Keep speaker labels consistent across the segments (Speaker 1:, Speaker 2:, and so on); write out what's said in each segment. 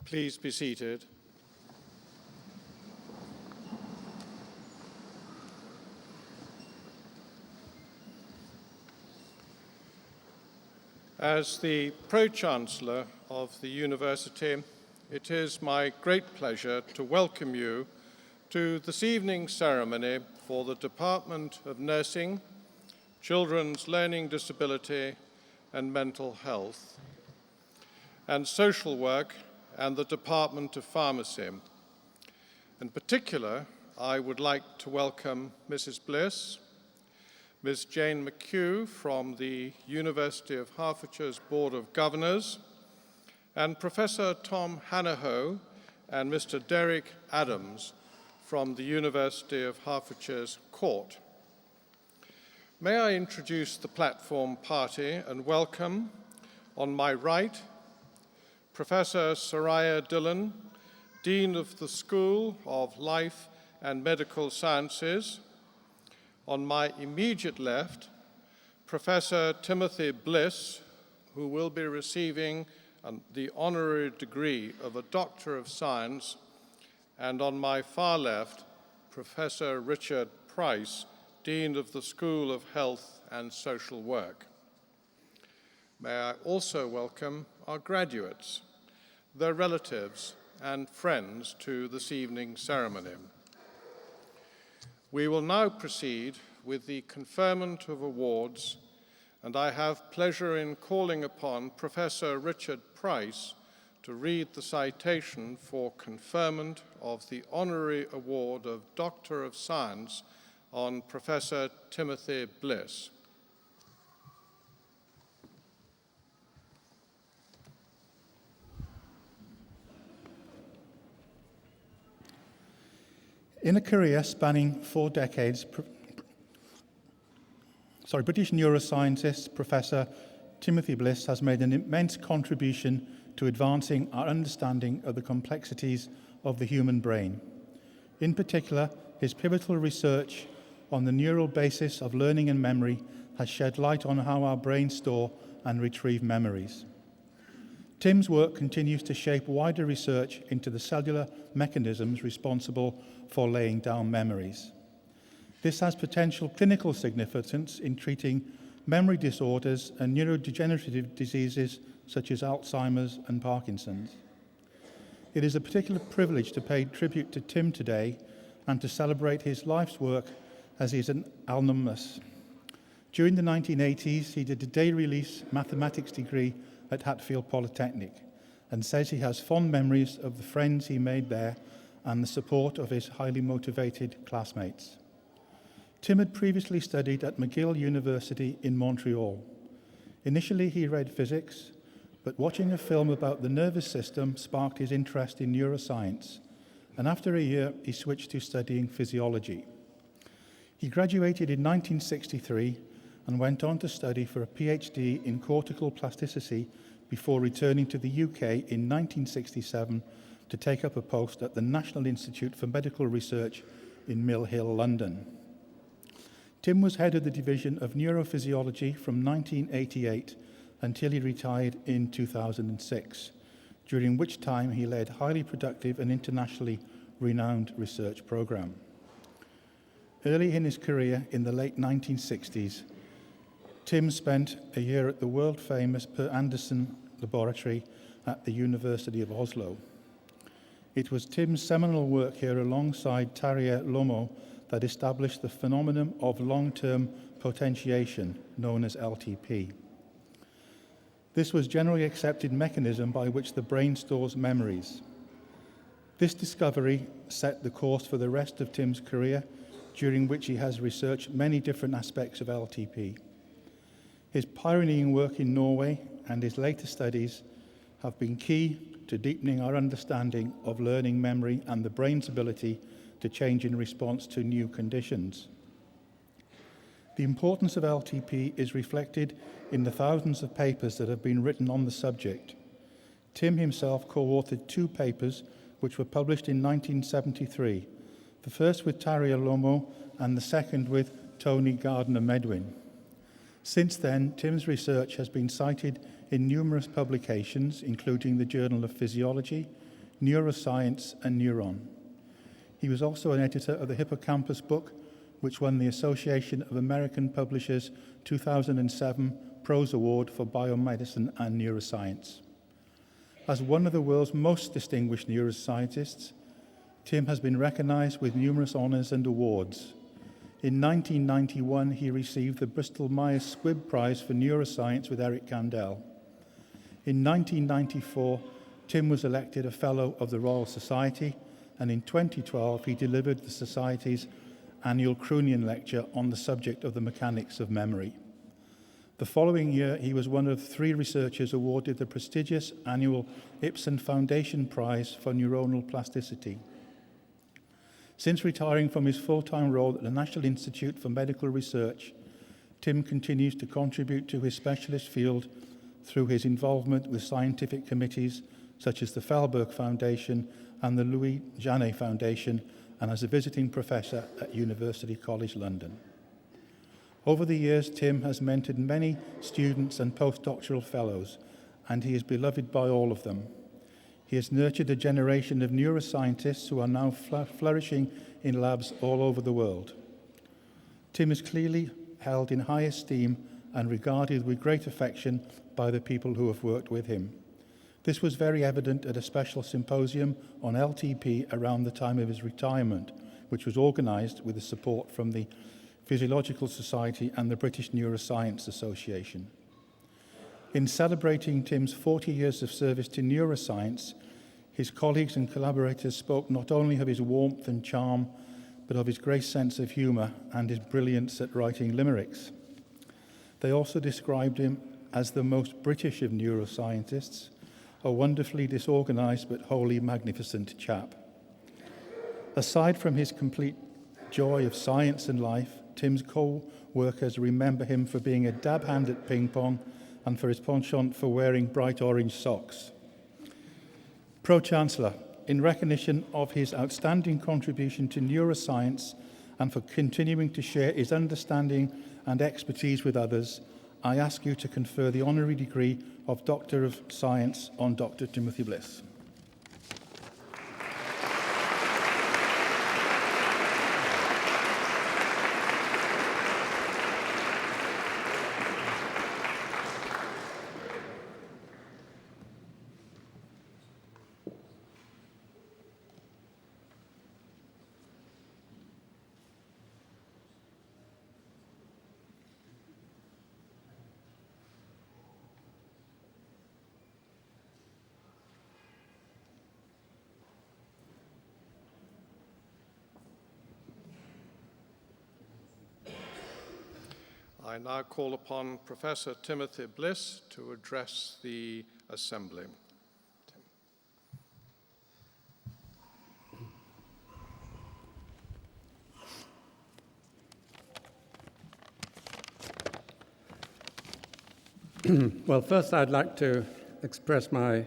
Speaker 1: Please be seated. As the Pro-Chancellor of the University, it is my great pleasure to welcome you to this evening's ceremony for the Department of Nursing, Children's Learning Disability and Mental Health, and Social Work, and the Department of Pharmacy. In particular, I would like to welcome Mrs. Bliss, Ms. Jane McHugh from the University of Hertfordshire's Board of Governors, and Professor Tom Hanaho and Mr. Derek Adams from the University of Hertfordshire's Court. May I introduce the platform party and welcome, on my right, Professor Soraya Dillon, Dean of the School of Life and Medical Sciences. On my immediate left, Professor Timothy Bliss, who will be receiving the honorary degree of a Doctor of Science. And on my far left, Professor Richard Price, Dean of the School of Health and Social Work. May I also welcome our graduates, their relatives and friends to this evening's ceremony. We will now proceed with the conferment of awards, and I have pleasure in calling upon Professor Richard Price to read the citation for conferment of the honorary award of Doctor of Science on Professor Timothy Bliss.
Speaker 2: In a career spanning 4 decades, British neuroscientist Professor Timothy Bliss has made an immense contribution to advancing our understanding of the complexities of the human brain. In particular, his pivotal research on the neural basis of learning and memory has shed light on how our brains store and retrieve memories. Tim's work continues to shape wider research into the cellular mechanisms responsible for laying down memories. This has potential clinical significance in treating memory disorders and neurodegenerative diseases such as Alzheimer's and Parkinson's. It is a particular privilege to pay tribute to Tim today and to celebrate his life's work as he is an alumnus. During the 1980s, he did a day-release mathematics degree at Hatfield Polytechnic and says he has fond memories of the friends he made there and the support of his highly motivated classmates. Tim had previously studied at McGill University in Montreal. Initially, he read physics, but watching a film about the nervous system sparked his interest in neuroscience, and after a year, he switched to studying physiology. He graduated in 1963 and went on to study for a PhD in cortical plasticity before returning to the UK in 1967 to take up a post at the National Institute for Medical Research in Mill Hill, London. Tim was head of the Division of Neurophysiology from 1988 until he retired in 2006, during which time he led a highly productive and internationally renowned research program. Early in his career in the late 1960s, Tim spent a year at the world-famous Per Anderson Laboratory at the University of Oslo. It was Tim's seminal work here alongside Tarja Lomo that established the phenomenon of long-term potentiation, known as LTP. This was generally accepted mechanism by which the brain stores memories. This discovery set the course for the rest of Tim's career, during which he has researched many different aspects of LTP. His pioneering work in Norway and his later studies have been key to deepening our understanding of learning, memory, and the brain's ability to change in response to new conditions. The importance of LTP is reflected in the thousands of papers that have been written on the subject. Tim himself co-authored 2 papers which were published in 1973, the first with Tarja Lomo and the second with Tony Gardner-Medwin. Since then, Tim's research has been cited in numerous publications, including the Journal of Physiology, Neuroscience and Neuron. He was also an editor of the Hippocampus book, which won the Association of American Publishers 2007 Prose Award for Biomedicine and Neuroscience. As one of the world's most distinguished neuroscientists, Tim has been recognized with numerous honors and awards. In 1991, he received the Bristol-Myers Squibb Prize for Neuroscience with Eric Kandel. In 1994, Tim was elected a Fellow of the Royal Society, and in 2012, he delivered the Society's annual Croonian Lecture on the subject of the mechanics of memory. The following year, he was one of 3 researchers awarded the prestigious annual Ipsen Foundation Prize for Neuronal Plasticity. Since retiring from his full-time role at the National Institute for Medical Research, Tim continues to contribute to his specialist field through his involvement with scientific committees such as the Fellberg Foundation and the Louis Janet Foundation, and as a visiting professor at University College London. Over the years, Tim has mentored many students and postdoctoral fellows, and he is beloved by all of them. He has nurtured a generation of neuroscientists who are now flourishing in labs all over the world. Tim is clearly held in high esteem and regarded with great affection by the people who have worked with him. This was very evident at a special symposium on LTP around the time of his retirement, which was organised with the support from the Physiological Society and the British Neuroscience Association. In celebrating Tim's 40 years of service to neuroscience, his colleagues and collaborators spoke not only of his warmth and charm, but of his great sense of humour and his brilliance at writing limericks. They also described him as the most British of neuroscientists, a wonderfully disorganised but wholly magnificent chap. Aside from his complete joy of science and life, Tim's co-workers remember him for being a dab hand at ping pong and for his penchant for wearing bright orange socks. Pro-Chancellor, in recognition of his outstanding contribution to neuroscience and for continuing to share his understanding and expertise with others, I ask you to confer the honorary degree of Doctor of Science on Dr. Timothy Bliss.
Speaker 1: I now call upon Professor Timothy Bliss to address the Assembly.
Speaker 3: Well, first I'd like to express my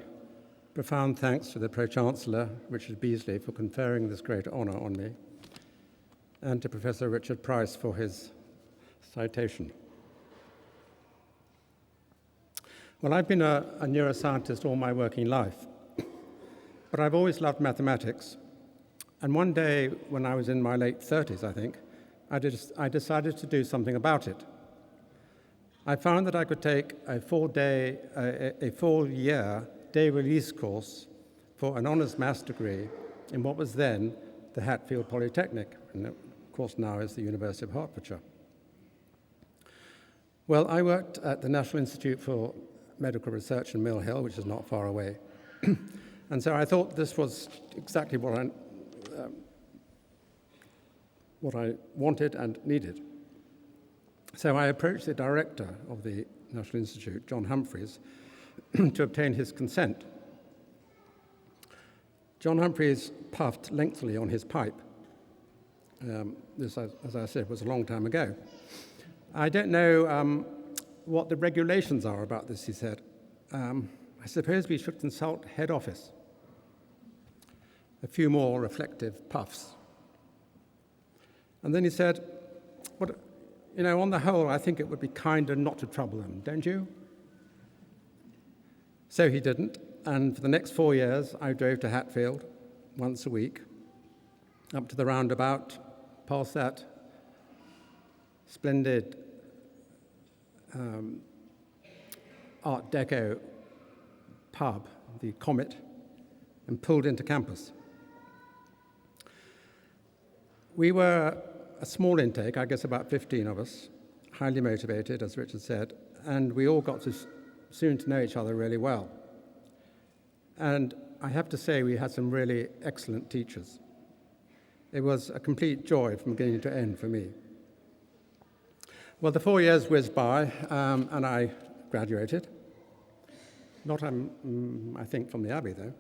Speaker 3: profound thanks to the Pro-Chancellor, Richard Beasley, for conferring this great honour on me, and to Professor Richard Price for his citation. Well, I've been a neuroscientist all my working life, but I've always loved mathematics. And one day, when I was in my late 30s, I think, I decided to do something about it. I found that I could take a full-year day-release course for an honours maths degree in what was then the Hatfield Polytechnic, and of course now is the University of Hertfordshire. Well, I worked at the National Institute for Medical Research in Mill Hill, which is not far away. And so I thought this was exactly what I wanted and needed. So I approached the director of the National Institute, John Humphreys, to obtain his consent. John Humphreys puffed lengthily on his pipe. This, as I said, was a long time ago. I don't know what the regulations are about this, he said. I suppose we should consult head office. A few more reflective puffs. And then he said, on the whole, I think it would be kinder not to trouble them, don't you? So he didn't, And for the next 4 years, I drove to Hatfield once a week, up to the roundabout, past that splendid Art Deco pub, the Comet, and pulled into campus. We were a small intake, I guess about 15 of us, highly motivated, as Richard said, and we all got soon to know each other really well. And I have to say we had some really excellent teachers. It was a complete joy from beginning to end for me. Well, the 4 years whizzed by, and I graduated. Not, I think, from the Abbey, though.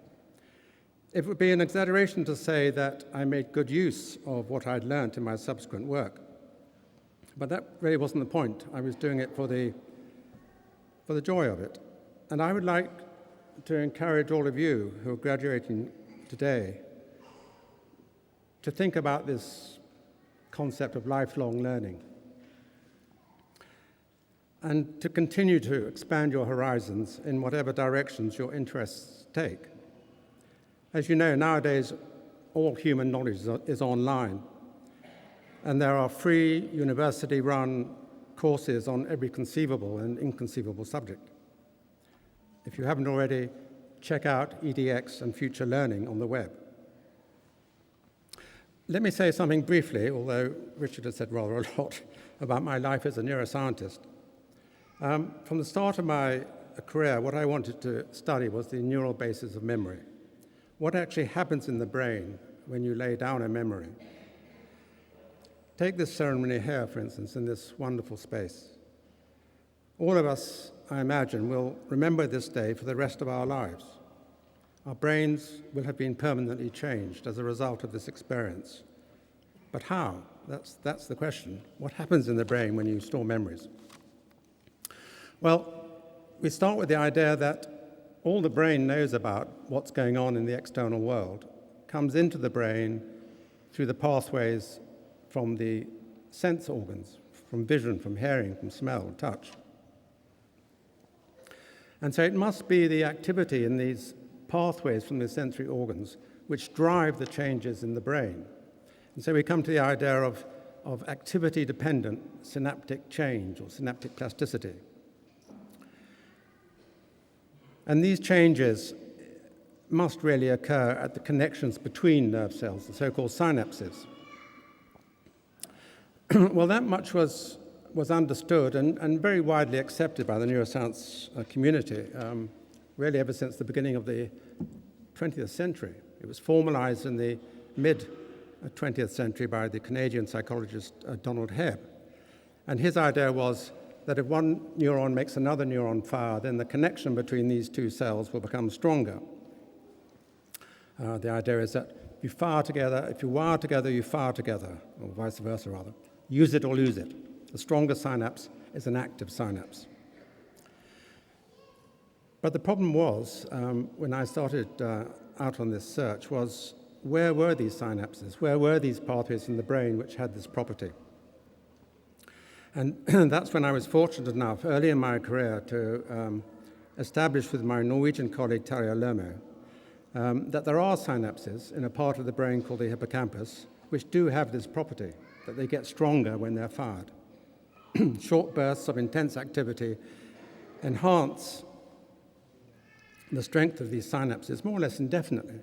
Speaker 3: It would be an exaggeration to say that I made good use of what I'd learnt in my subsequent work. But that really wasn't the point. I was doing it for the joy of it. And I would like to encourage all of you who are graduating today to think about this concept of lifelong learning and to continue to expand your horizons in whatever directions your interests take. As you know, nowadays, all human knowledge is online, and there are free university-run courses on every conceivable and inconceivable subject. If you haven't already, check out EDX and Future Learning on the web. Let me say something briefly, although Richard has said rather a lot, about my life as a neuroscientist. From the start of my career, what I wanted to study was the neural basis of memory. What actually happens in the brain when you lay down a memory? Take this ceremony here, for instance, in this wonderful space. All of us, I imagine, will remember this day for the rest of our lives. Our brains will have been permanently changed as a result of this experience. But how? That's the question. What happens in the brain when you store memories? Well, we start with the idea that all the brain knows about what's going on in the external world comes into the brain through the pathways from the sense organs, from vision, from hearing, from smell, and touch. And so it must be the activity in these pathways from the sensory organs which drive the changes in the brain. And so we come to the idea of activity-dependent synaptic change or synaptic plasticity. And these changes must really occur at the connections between nerve cells, the so-called synapses. Well, that much was understood and very widely accepted by the neuroscience community, really ever since the beginning of the 20th century. It was formalized in the mid-20th century by the Canadian psychologist Donald Hebb. And his idea was that if one neuron makes another neuron fire, then the connection between these two cells will become stronger. The idea is that if you wire together, you fire together, or vice versa, rather. Use it or lose it. The stronger synapse is an active synapse. But the problem was, when I started out on this search, was where were these synapses? Where were these pathways in the brain which had this property? And that's when I was fortunate enough, early in my career, to establish with my Norwegian colleague Tarja Lermo that there are synapses in a part of the brain called the hippocampus which do have this property, that they get stronger when they're fired. Short bursts of intense activity enhance the strength of these synapses more or less indefinitely,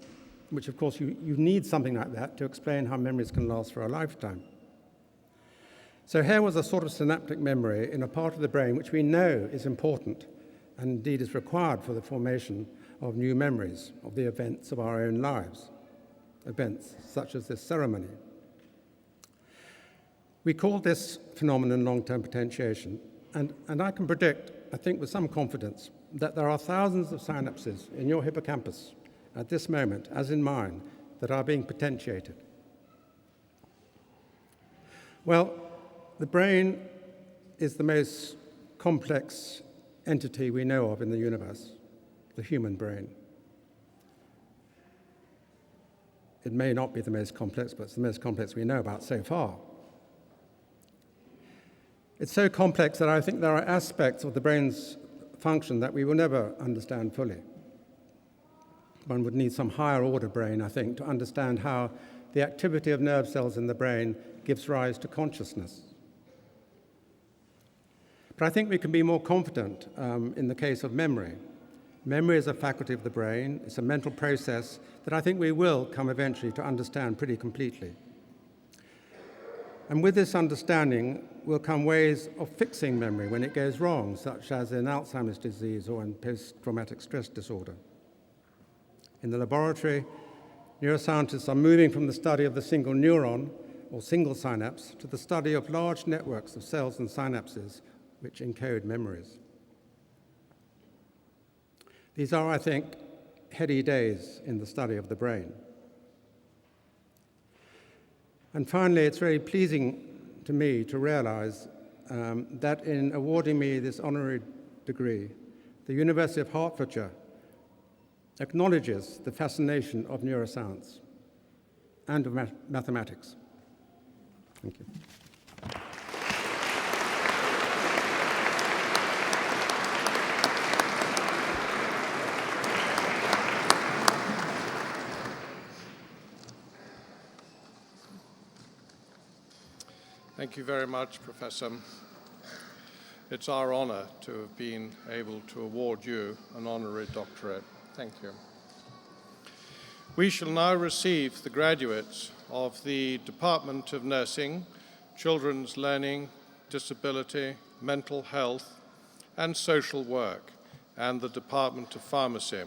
Speaker 3: which of course you need something like that to explain how memories can last for a lifetime. So here was a sort of synaptic memory in a part of the brain which we know is important and indeed is required for the formation of new memories of the events of our own lives, events such as this ceremony. We call this phenomenon long-term potentiation, and I can predict, I think with some confidence, that there are thousands of synapses in your hippocampus at this moment, as in mine, that are being potentiated. Well, the brain is the most complex entity we know of in the universe, the human brain. It may not be the most complex, but it's the most complex we know about so far. It's so complex that I think there are aspects of the brain's function that we will never understand fully. one would need some higher order brain, I think, to understand how the activity of nerve cells in the brain gives rise to consciousness. But I think we can be more confident in the case of memory. Memory is a faculty of the brain. It's a mental process that I think we will come eventually to understand pretty completely. And with this understanding will come ways of fixing memory when it goes wrong, such as in Alzheimer's disease or in post-traumatic stress disorder. In the laboratory, neuroscientists are moving from the study of the single neuron or single synapse to the study of large networks of cells and synapses which encode memories. These are, I think, heady days in the study of the brain. And finally, it's very pleasing to me to realize that in awarding me this honorary degree, the University of Hertfordshire acknowledges the fascination of neuroscience and of mathematics. Thank you.
Speaker 1: Thank you very much, Professor. It's our honor to have been able to award you an honorary doctorate. Thank you. We shall now receive the graduates of the Department of Nursing, Children's Learning, Disability, Mental Health, and Social Work, and the Department of Pharmacy.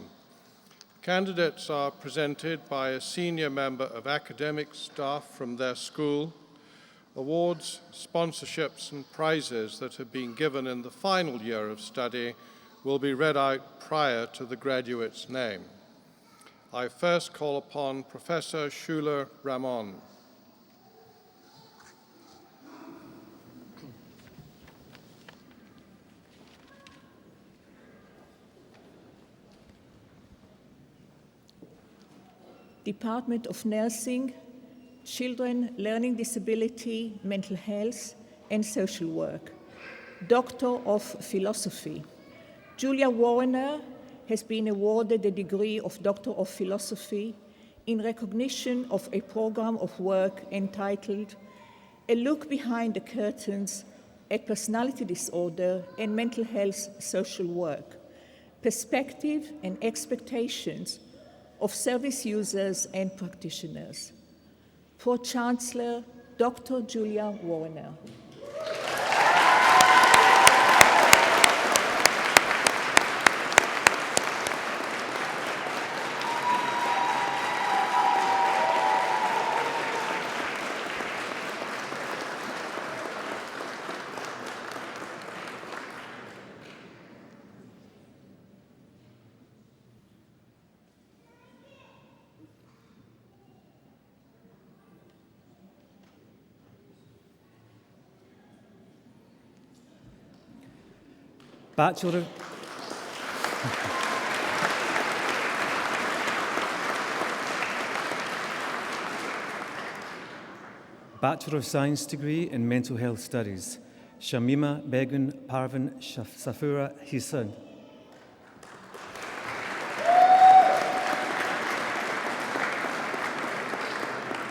Speaker 1: Candidates are presented by a senior member of academic staff from their school. Awards, sponsorships, and prizes that have been given in the final year of study will be read out prior to the graduate's name. I first call upon Professor Schuler Ramon.
Speaker 4: Department of Nursing, Children, Learning Disability, Mental Health, and Social Work. Doctor of Philosophy. Julia Warner has been awarded the degree of Doctor of Philosophy in recognition of a program of work entitled A Look Behind the Curtains at Personality Disorder and Mental Health Social Work, Perspective and Expectations of Service Users and Practitioners. Pro-Chancellor, Dr. Julia Warner.
Speaker 5: Bachelor of Science degree in Mental Health Studies, Shamima Begun Parvin Safura Hisan.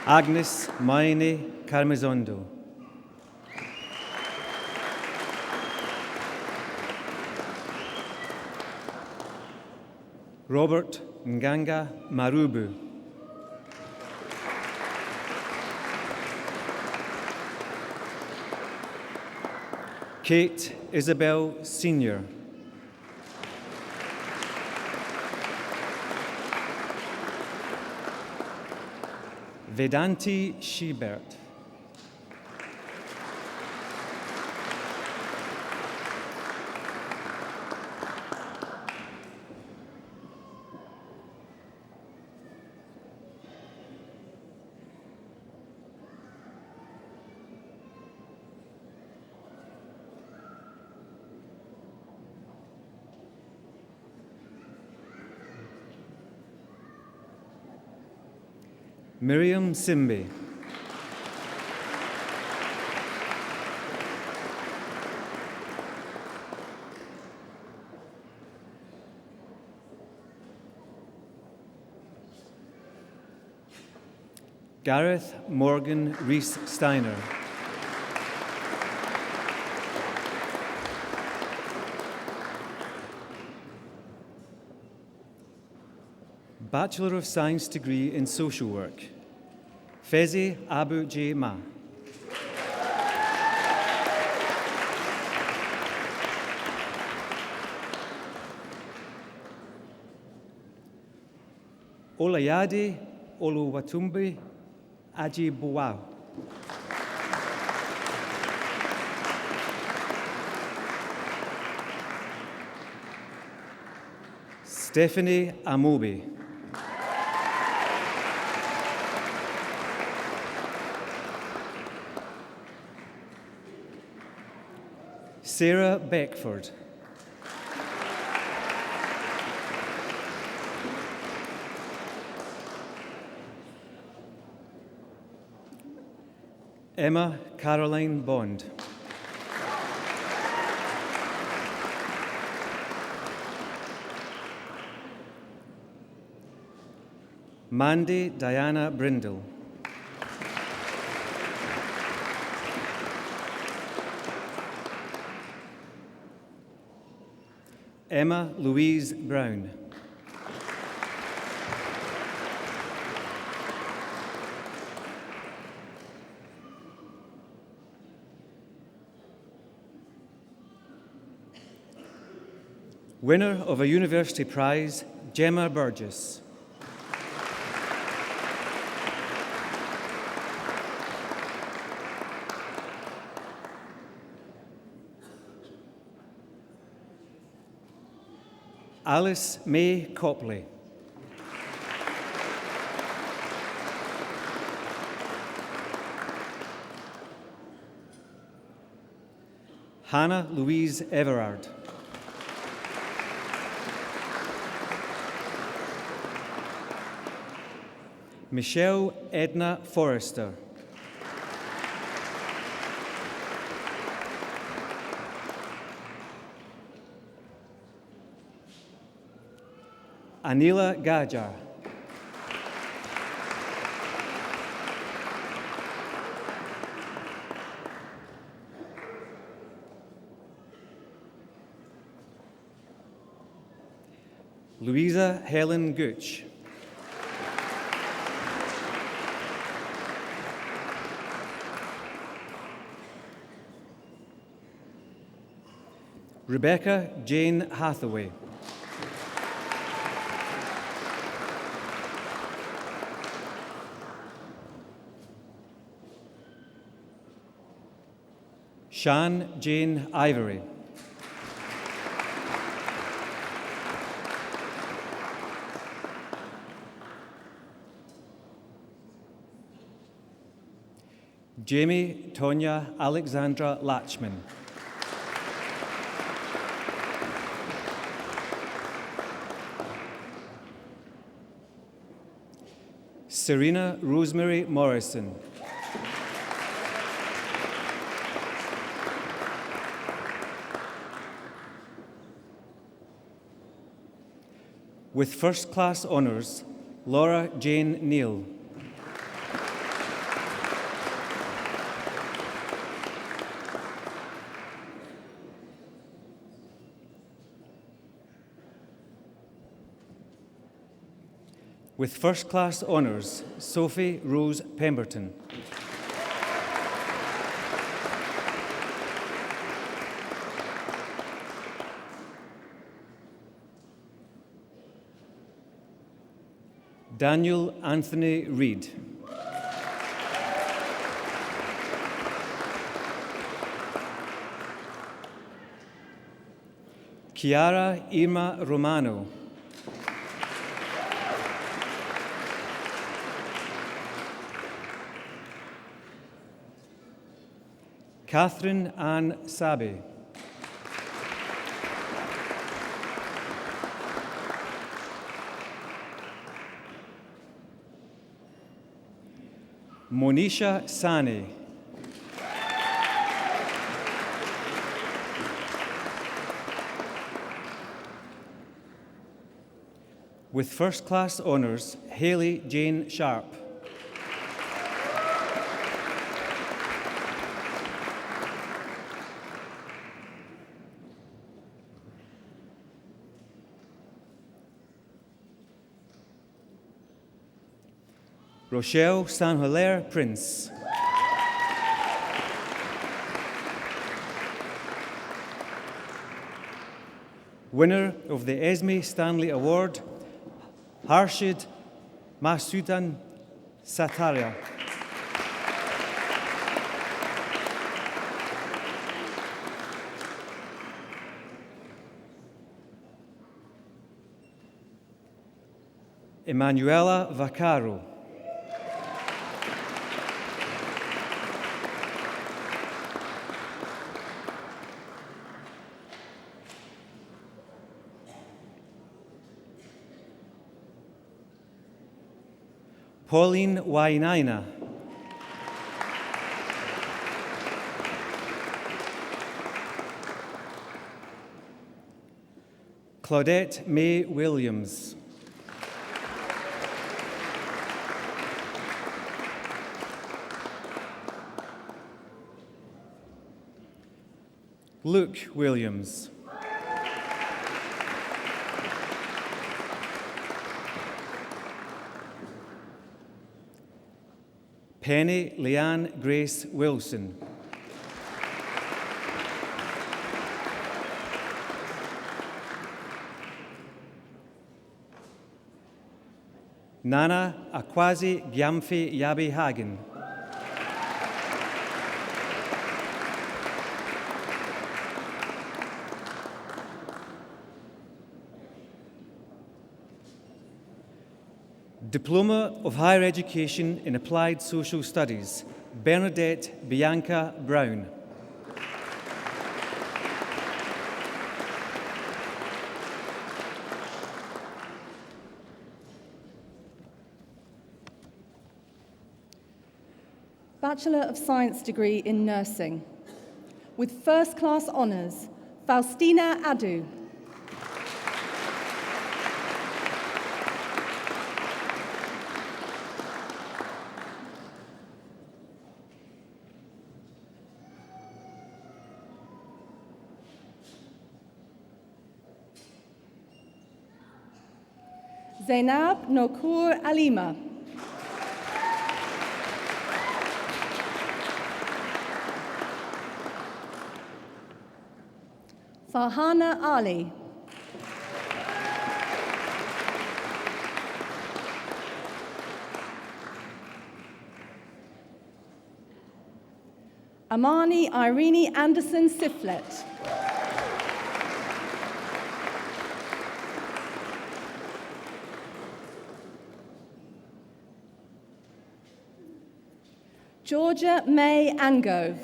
Speaker 5: Agnes Maine Carmezondo. Robert Nganga Marubu. Kate Isabel Sr. Vedanti Shibert. Miriam Simbe. Gareth Morgan Rees Steiner. Bachelor of Science degree in Social Work, Fezi Abu J. Ma. Olayade Oluwatumbi Ajibuwau. Stephanie Amobi. Sarah Beckford. Emma Caroline Bond. Mandy Diana Brindle. Emma Louise Brown. Winner of a University Prize, Gemma Burgess. Alice May Copley. Hannah Louise Everard. Michelle Edna Forrester. Anila Gajar. Louisa Helen Gooch. Rebecca Jane Hathaway. Shan Jane Ivory. Jamie Tonya Alexandra Latchman. Serena Rosemary Morrison. With first class honours, Laura Jane Neal. With first class honours, Sophie Rose Pemberton. Daniel Anthony Reid. Chiara Irma Romano. Catherine Ann Sabe. Monisha Sani. With first class honours, Hayley Jane Sharp. Rochelle Saint-Hilaire Prince. Winner of the Esme Stanley Award, Harshid Masudan Sataria. Emanuela Vaccaro. Pauline Wainaina. Claudette May Williams. Luke Williams. Penny Leanne Grace Wilson. Nana Akwazi Gyamfi Yabi Hagen. Diploma of Higher Education in Applied Social Studies, Bernadette Bianca Brown.
Speaker 6: Bachelor of Science degree in Nursing. With first-class honours, Faustina Adu. Zainab Nokur Alima. Farhana Ali. Amani Irene Anderson Siflet. Georgia May Angove.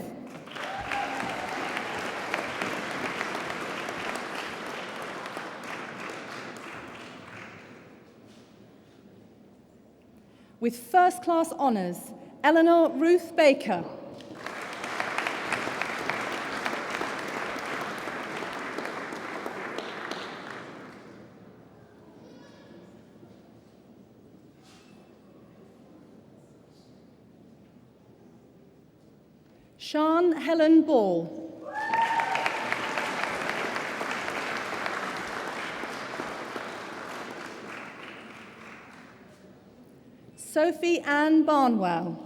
Speaker 6: With first-class honours, Eleanor Ruth Baker. Sian Helen Ball. Sophie Ann Barnwell.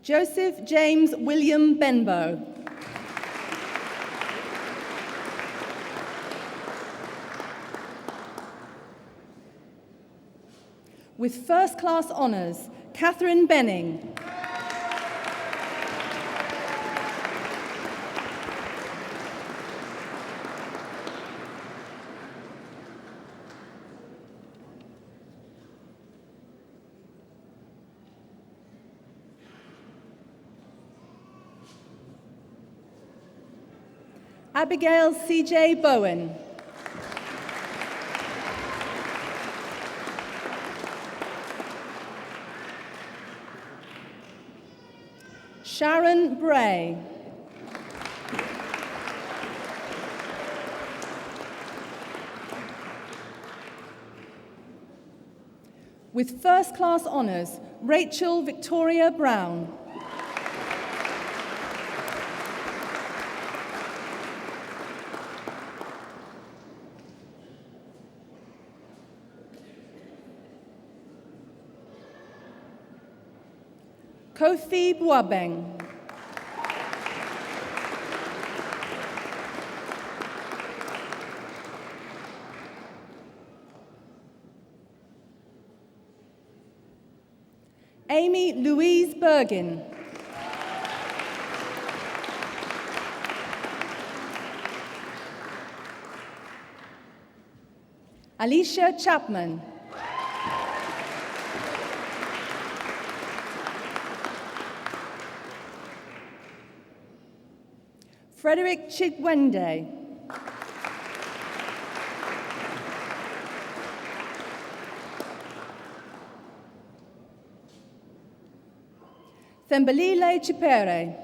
Speaker 6: Joseph James William Benbow. With first-class honours, Catherine Benning. Abigail C.J. Bowen. Sharon Bray. With first-class honours, Rachel Victoria Brown. Kofi Boabeng. Amy Louise Bergin. Alicia Chapman. Frederick Chigwende. Thembelile Chipere.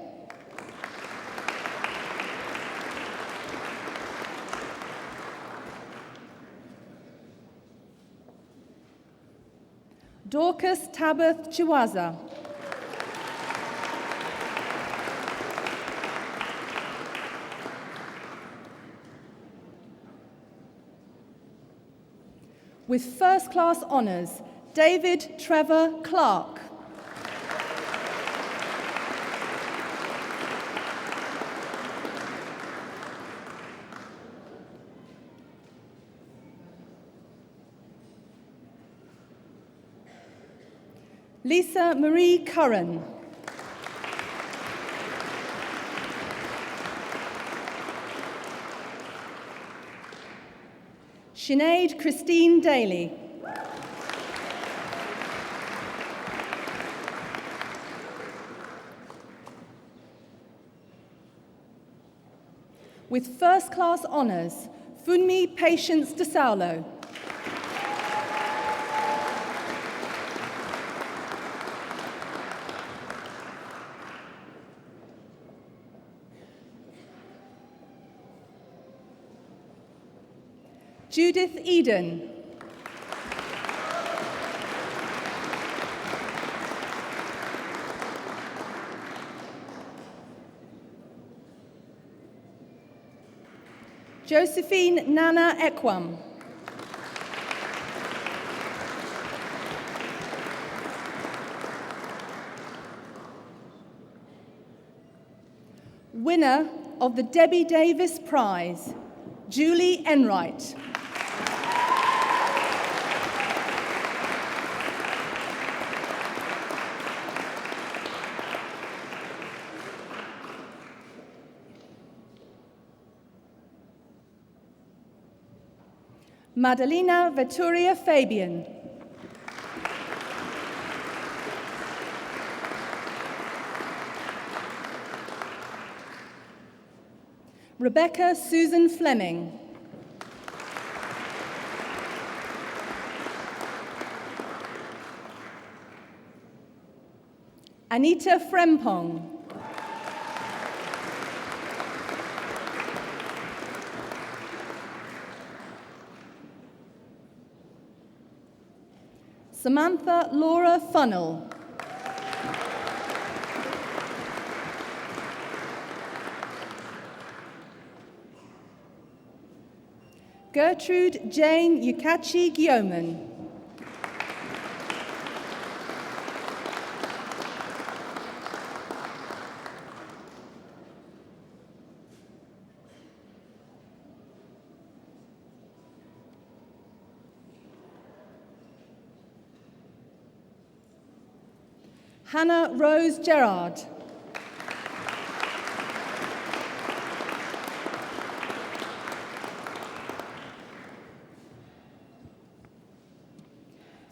Speaker 6: Dorcas Tabith Chiwaza. With first-class honours, David Trevor Clark. Lisa Marie Curran. Sinead Christine Daly. With first-class honours, Funmi Patience de Saulo. Judith Eden. Josephine Nana Ekwam. Winner of the Debbie Davis Prize, Julie Enright. Madalena Vetturia Fabian. Rebecca Susan Fleming. Anita Frempong. Samantha Laura Funnell. Gertrude Jane Yukachi Gyoman. Hannah Rose Gerard.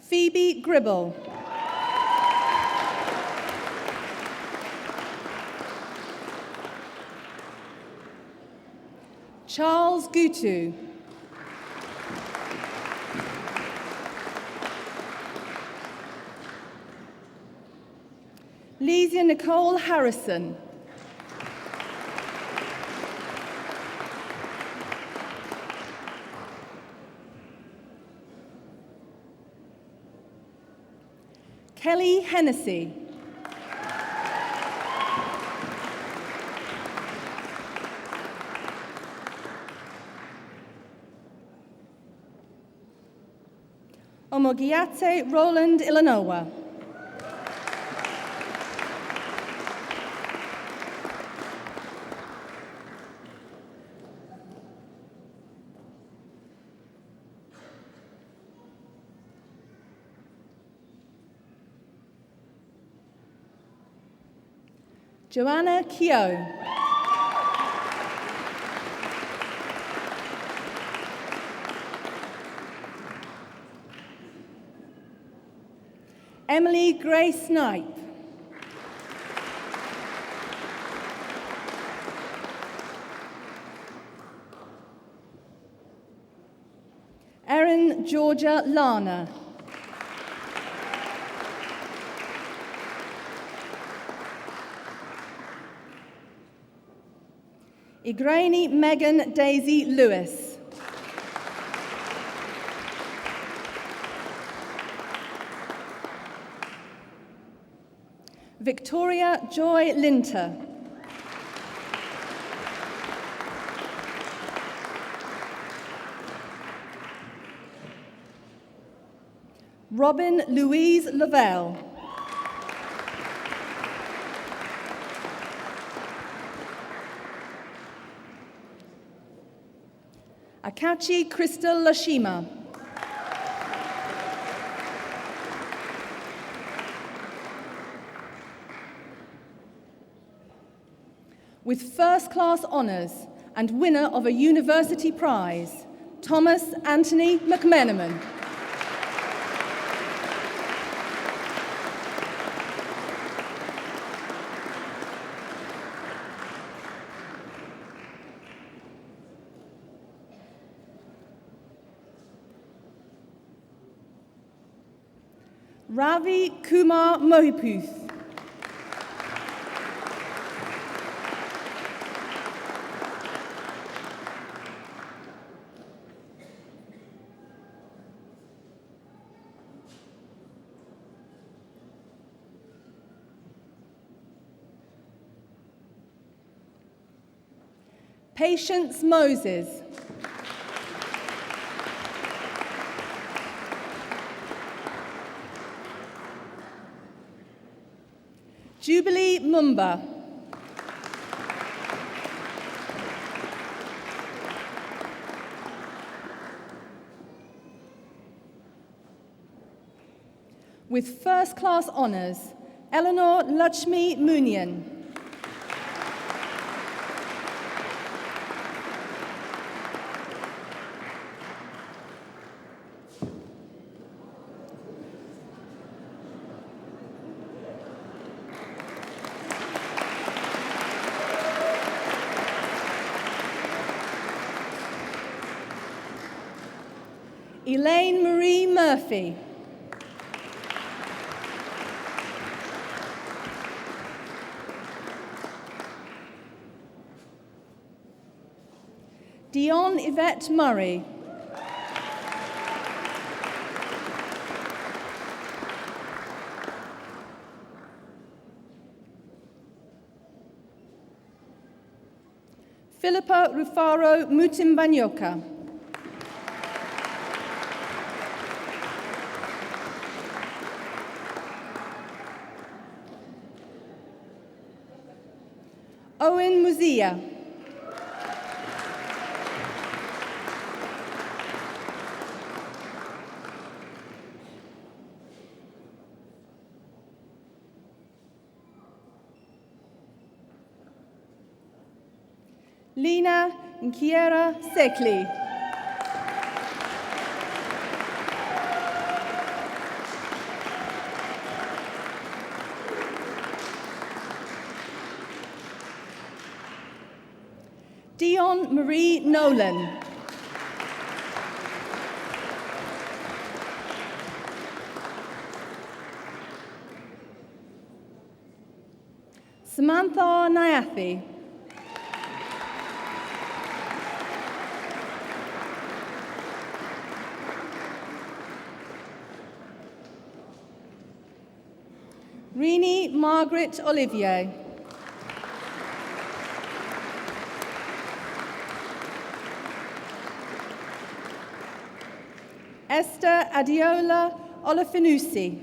Speaker 6: Phoebe Gribble. Charles Gutu. Lesia Nicole Harrison. Kelly Hennessy. Omogiate Roland Illinois. Joanna Keogh. Emily Grace Knight. Erin Georgia Lana. Igraine Megan Daisy Lewis. Victoria Joy Linter. Robin Louise Lavelle. Akachi Crystal Lashima. With first-class honours and winner of a university prize, Thomas Anthony McMenamin. Ravi Kumar Mohiputh. Patience Moses. Jubilee Mumba. With first-class honours, Eleanor Lakshmi Munian. Elaine Marie Murphy. Dion Yvette Murray. Philippa Rufaro Mutimbanyoka. Owen Muzia. Lina Nkiera Sekli. Dion Marie Nolan. Samantha Nyathi. Rini Margaret Olivier. Esther Adiola Olafinusi.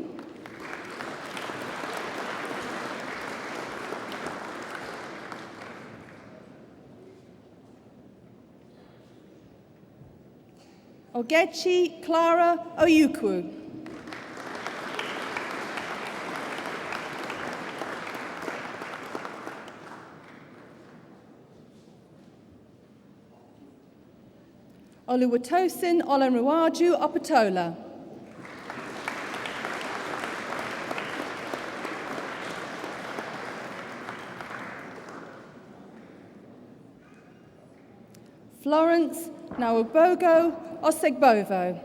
Speaker 6: Ogechi Clara Oyukwu. Oluwatosin Olanrewaju Opatola. Florence Nawabogo Osegbovo.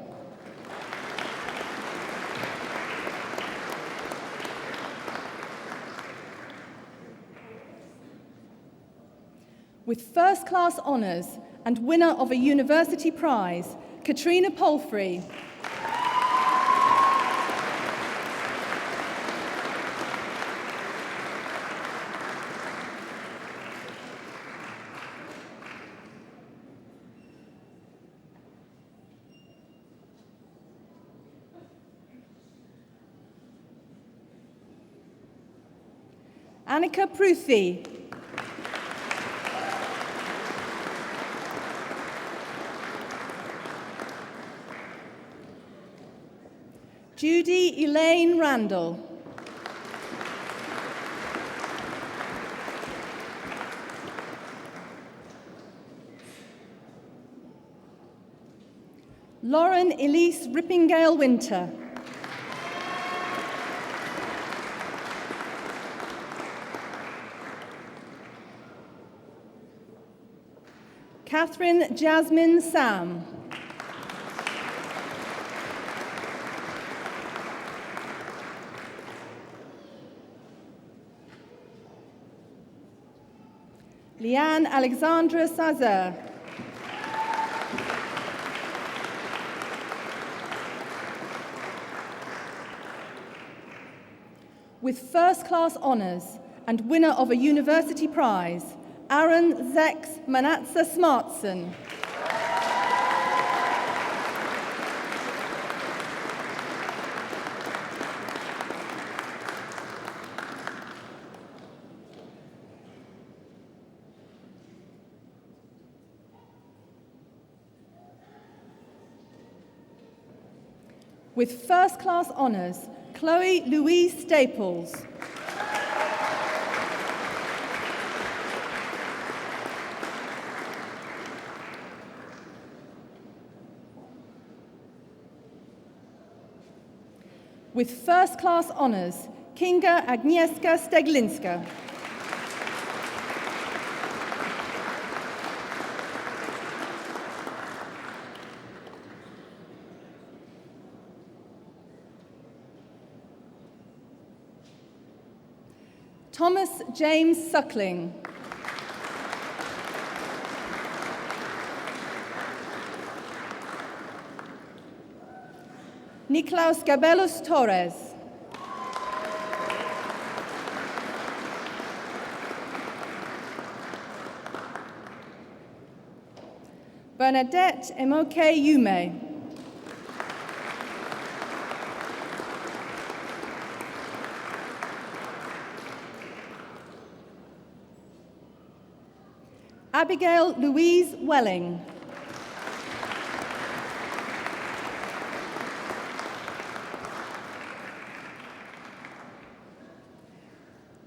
Speaker 6: With first-class honours and winner of a university prize, Katrina Palfrey. Annika Pruthi. Judy Elaine Randall. Lauren Elise Rippingale Winter. Catherine Jasmine Sam. Leanne Alexandra Sazer. With first-class honours and winner of a university prize, Aaron Zex Manatsa Smartson. With first-class honours, Chloe Louise Staples. With first-class honours, Kinga Agnieszka Steglinska. Thomas James Suckling. Niklaus Gabelus Torres. Bernadette Emoke Yume. Abigail Louise Welling.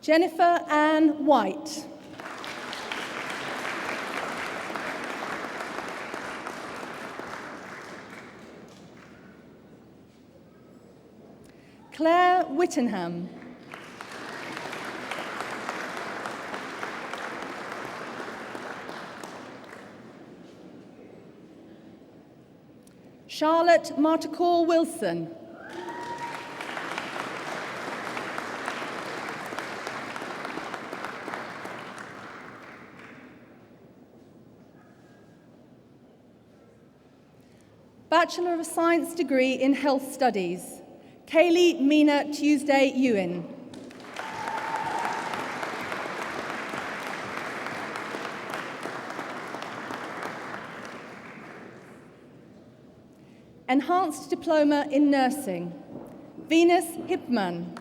Speaker 6: Jennifer Ann White. Claire Whittenham. Charlotte Marticore Wilson. Bachelor of Science degree in Health Studies, Kaylee Mina Tuesday Ewan. Enhanced Diploma in Nursing, Venus Hipman.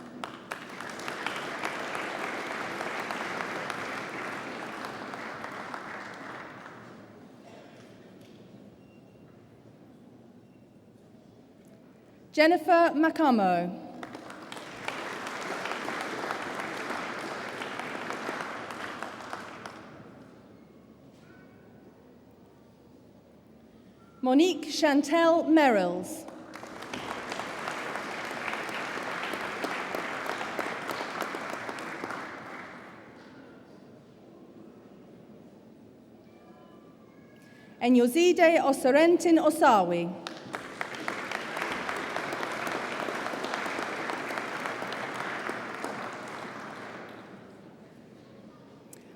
Speaker 6: Jennifer Macamo. Monique Chantel Merrills. Enyozide Osorentin Osawi.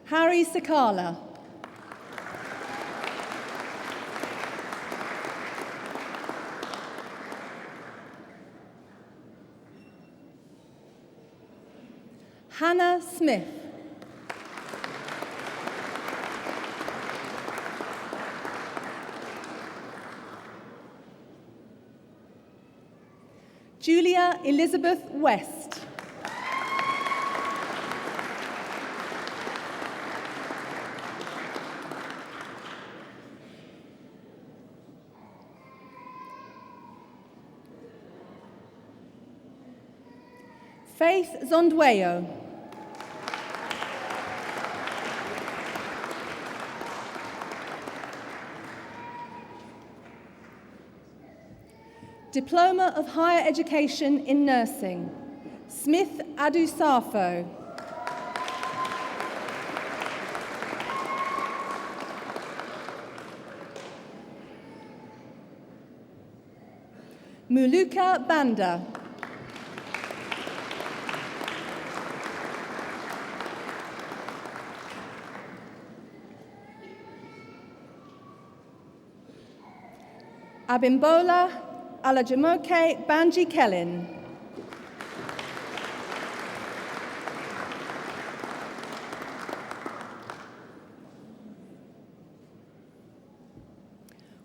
Speaker 6: Harry Sakala. Hannah Smith. Julia Elizabeth West. Faith Zondweyo. Diploma of Higher Education in Nursing, Smith Adusafo. Muluka Banda. Abimbola Alajamoke Banji Kellin.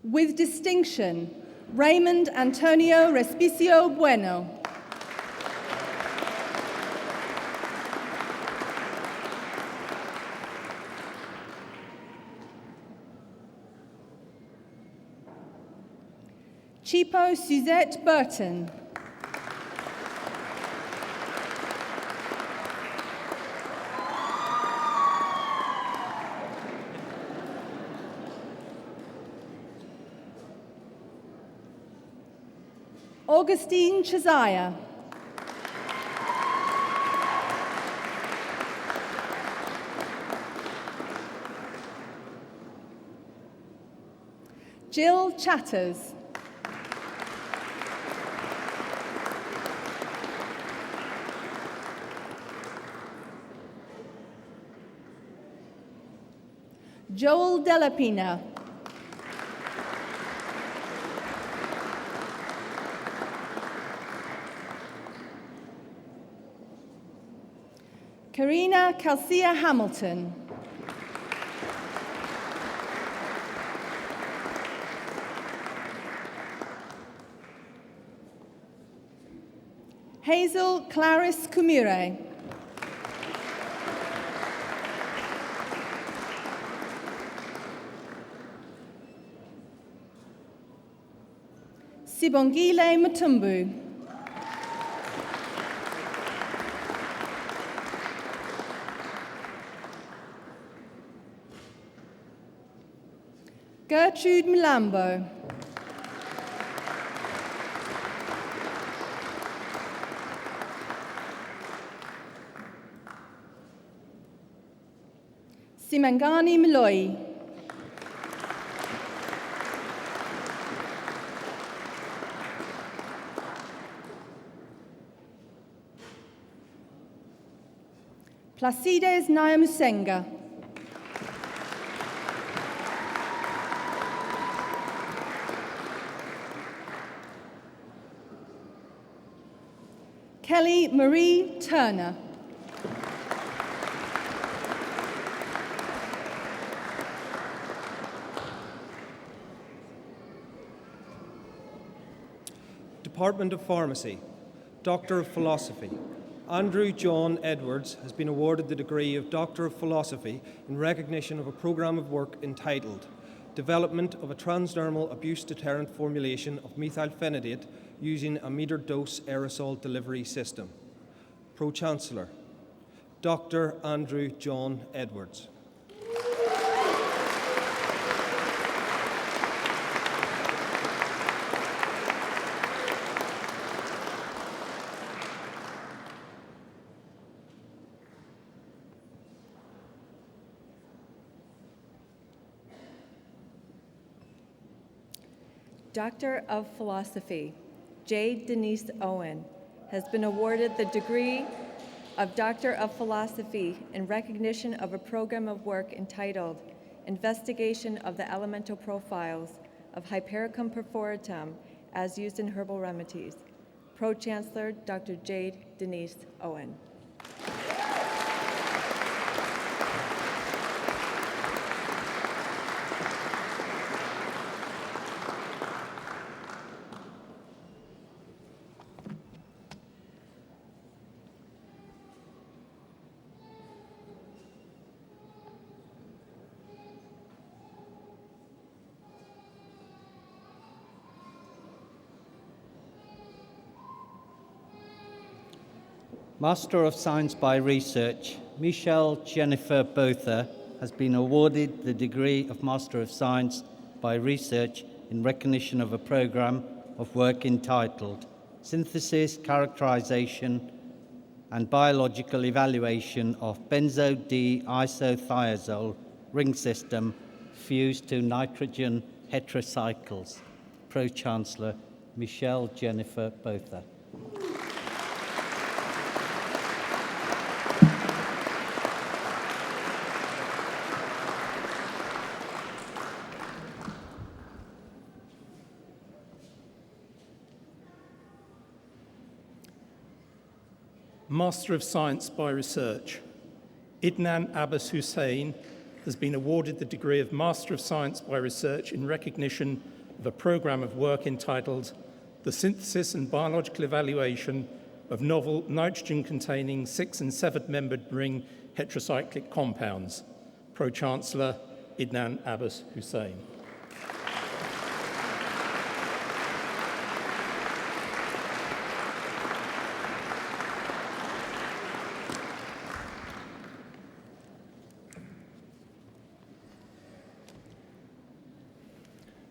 Speaker 6: With distinction, Raymond Antonio Respicio Bueno. Chipo Suzette Burton. Augustine Chazaya. Jill Chatters. Joel Delapina. Karina Calcia Hamilton. Hazel Clarice Kumire. Sibongile Matumbu. Gertrude Milambo. Simangani Maloi. Placides Nyamusenga. Kelly Marie Turner.
Speaker 7: Department of Pharmacy, Doctor of Philosophy. Andrew John Edwards has been awarded the degree of Doctor of Philosophy in recognition of a programme of work entitled Development of a Transdermal Abuse Deterrent Formulation of Methylphenidate using a metered dose aerosol delivery system. Pro-Chancellor, Dr. Andrew John Edwards.
Speaker 8: Doctor of Philosophy, Jade Denise Owen, has been awarded the degree of Doctor of Philosophy in recognition of a program of work entitled Investigation of the Elemental Profiles of Hypericum perforatum as used in herbal remedies. Pro-Chancellor, Dr. Jade Denise Owen.
Speaker 9: Master of Science by Research, Michelle Jennifer Botha has been awarded the degree of Master of Science by Research in recognition of a program of work entitled Synthesis, Characterization and Biological Evaluation of benzo-d-isothiazole ring system fused to nitrogen heterocycles. Pro-Chancellor, Michelle Jennifer Botha.
Speaker 10: Master of Science by Research, Idnan Abbas Hussain has been awarded the degree of Master of Science by Research in recognition of a program of work entitled The Synthesis and Biological Evaluation of Novel Nitrogen-Containing 6- and 7-Membered Ring Heterocyclic Compounds. Pro-Chancellor, Idnan Abbas Hussain.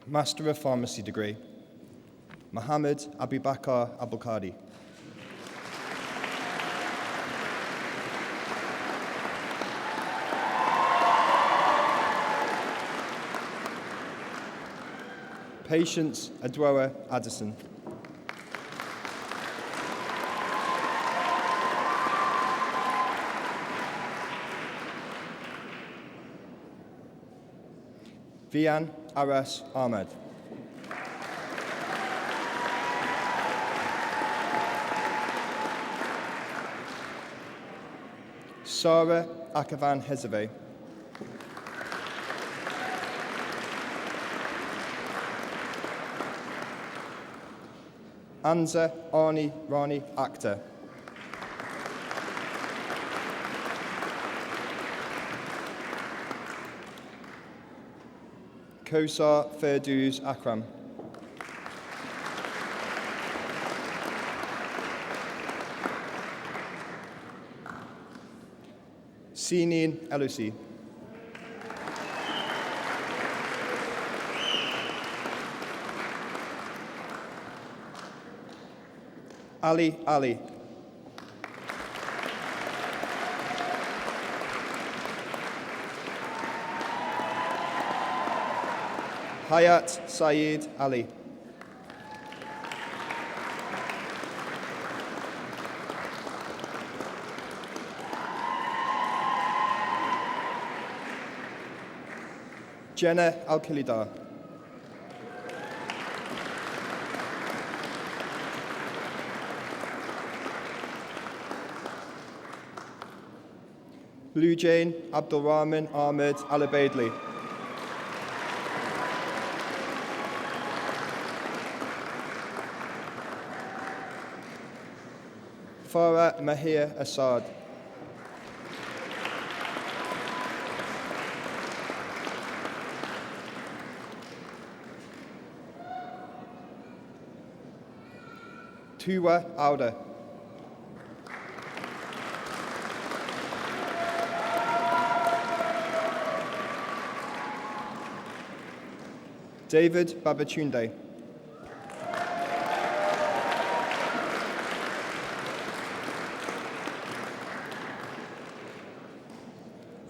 Speaker 11: Master of Pharmacy degree, Mohammed Abubakar Abulkadi. Patience Adwoa Addison. Vian Aras Ahmed. Sarah Akavan Hezave. Anza Arni Rani Akhtar. Kosar Ferduz Akram. Sinin Elusi. Ali Ali. Hayat Saeed Ali. Jenna Al-Khalidar. Blue Jane Abdulrahman Ahmed Al-Abaidli. Farah Mahir Assad. Tuwa Auda. David Babatunde.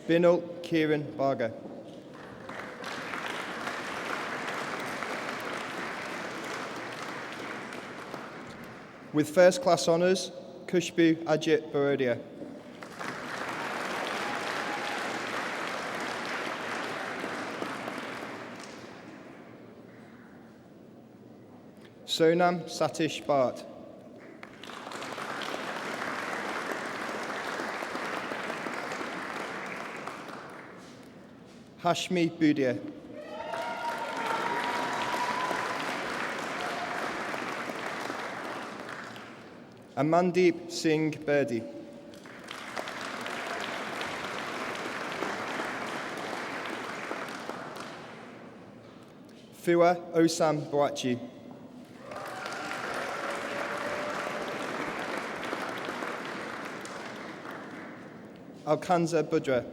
Speaker 11: Binal Kieran Barger. With first class honours, Kushbu Ajit Barodia. Sonam Satish Bhatt. Hashmi Budia. Amandeep Singh Birdi. Fua Osam Boachi. Alkanza Budra.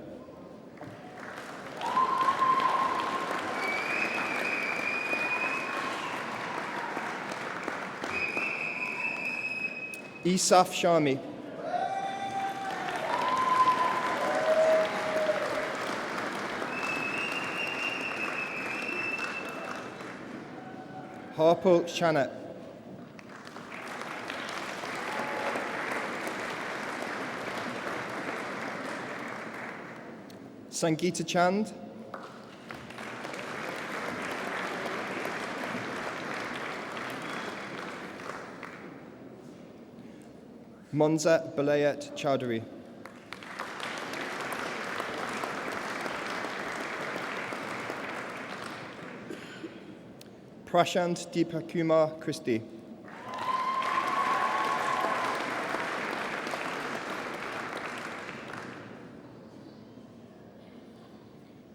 Speaker 11: Isaf Shami. Harpal Chanat. Sangeeta Chand. Monza Balayat Chowdhury. Prashant Deepakumar Christie.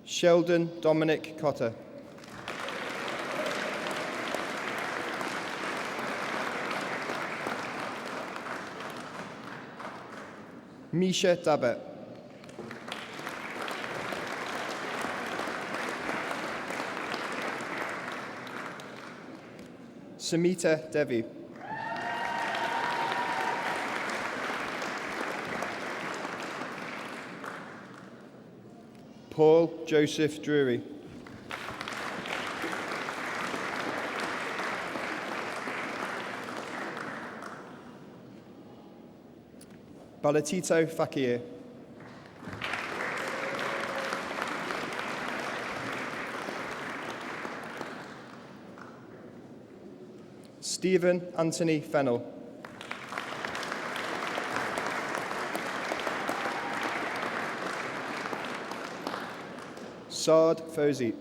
Speaker 11: Sheldon Dominic Cotter. Misha Dabbet. Samita Devi. Paul Joseph Drury. Balatito Fakir. Stephen Anthony Fennell. Saad Fawzi.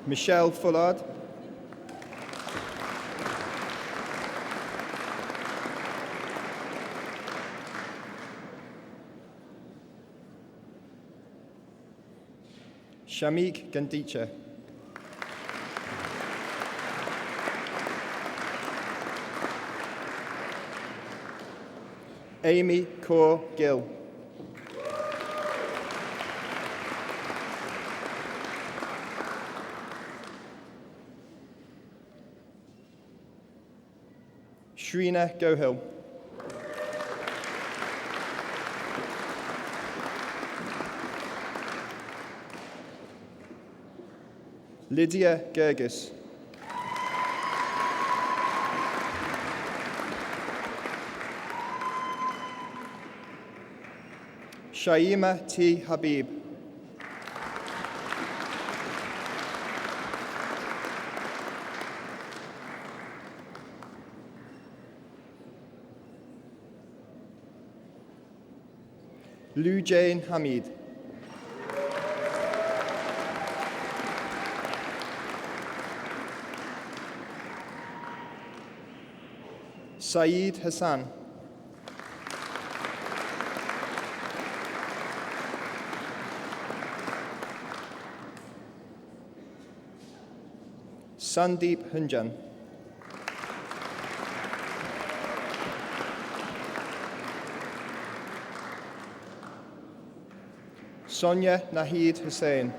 Speaker 11: Michelle Fullard. Shamik Gandicha. Amy Kaur Gill. Shrina Gohil. Lydia Gergis. Shaima T. Habib. Lou Jane Hamid. Saeed Hassan. Sandeep Hunjan. Sonia Nahid Hussain.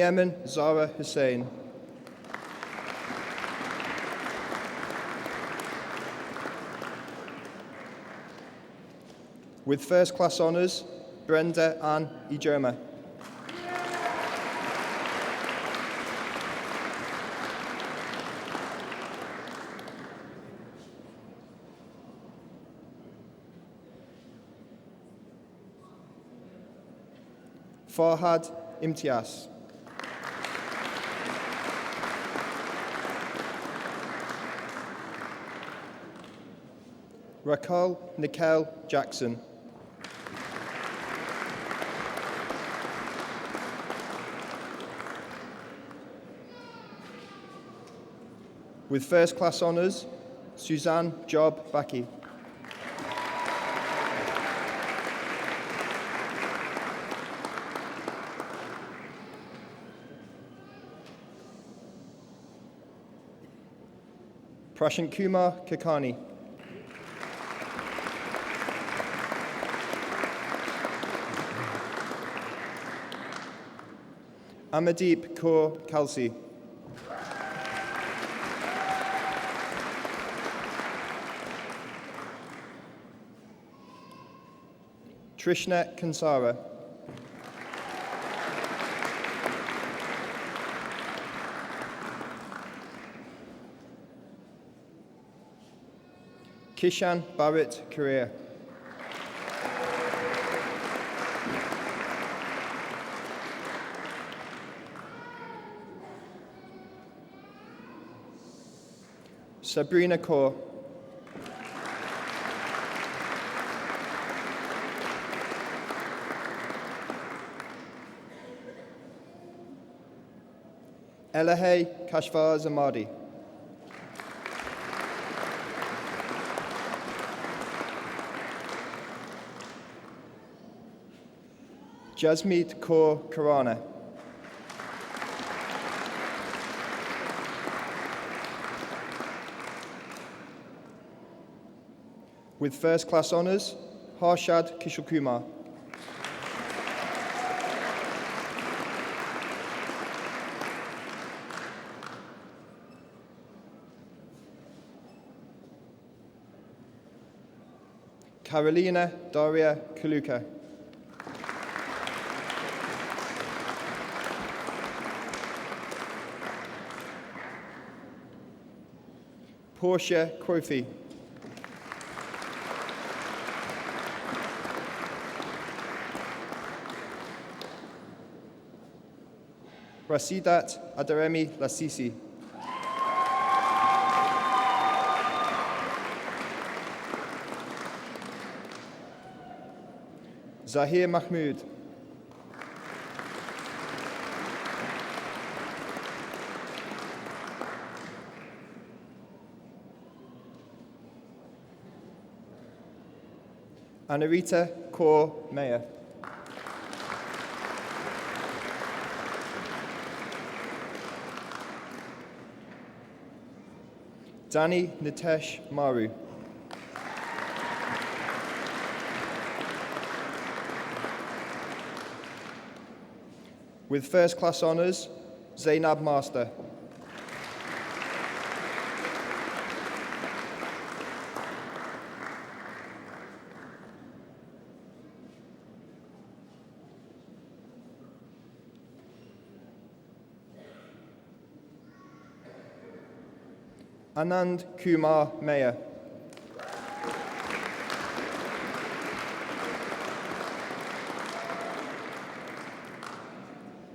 Speaker 11: Yemen Zara Hussain. With first class honours, Brenda Ann Ijoma. Farhad Imtiaz. Raquel Nicole Jackson. With first class honours, Suzanne Job Baki. Prashant Kumar Kakani. Amadeep Kaur Kalsi. Trishna Kansara. Kishan Barrett Korea. Sabrina Kaur. Elahe Kashvar Zamadi. Jasmeet Kaur Karana. With first class honours, Harshad Kishore. Carolina Daria Kaluka. Portia Quofi. Rasidat Adaremi Lasisi. Zahir Mahmood. Anarita Kaur Meyer. Danny Nitesh Maru. With first class honours, Zainab Master. Anand Kumar Meyer.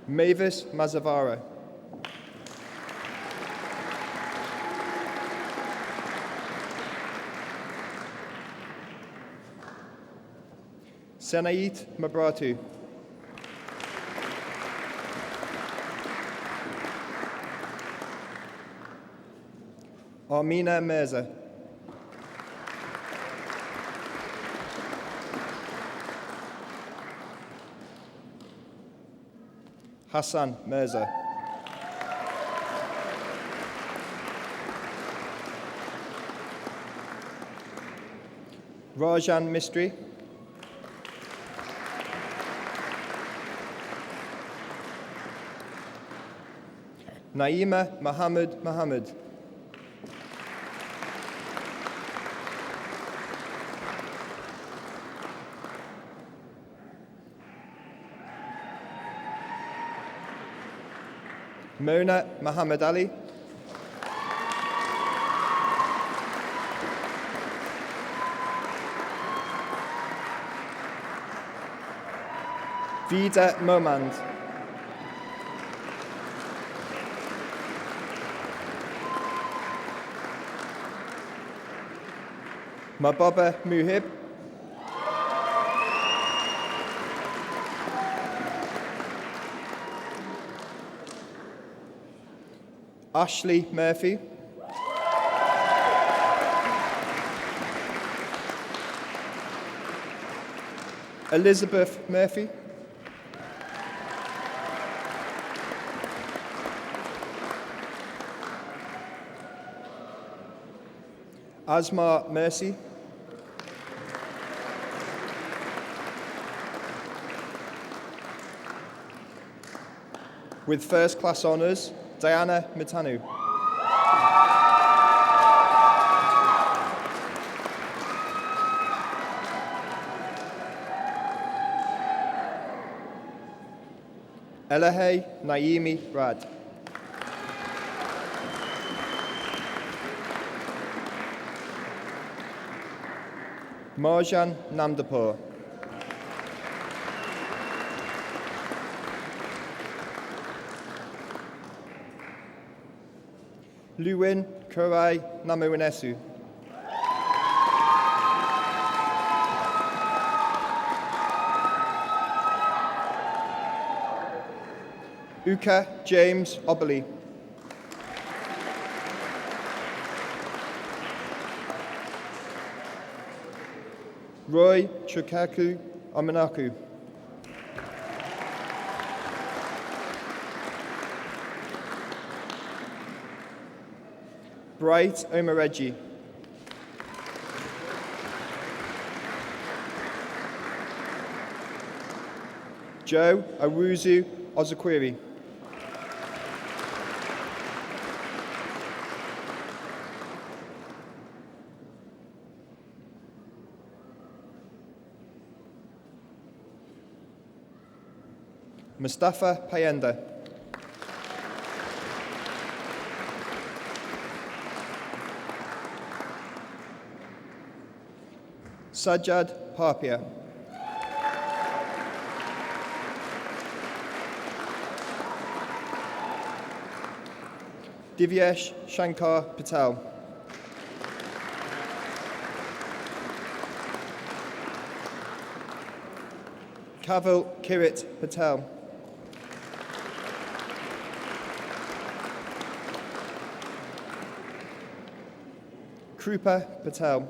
Speaker 11: Mavis Mazavara. Senait Mabratu. Armina Mirza. Hassan Mirza. Rajan Mistry. Naima Mohammed Mohammed. Mona Muhammad Ali. Vida Momand. Mababa Muhib. Ashley Murphy. Elizabeth Murphy. Asma Mercy. With first class honours, Diana Mitanu. Elahe Naimi Rad. Marjan Namdapur. Luwin Kurai Namuinesu. Uka James Oberly. Roy Chukaku Amanaku. Bright Omareji. Joe Awuzu Ozakwiri. Mustafa Payenda. Sajjad Papia. Divyesh Shankar Patel. Kavil Kirit Patel. Krupa Patel.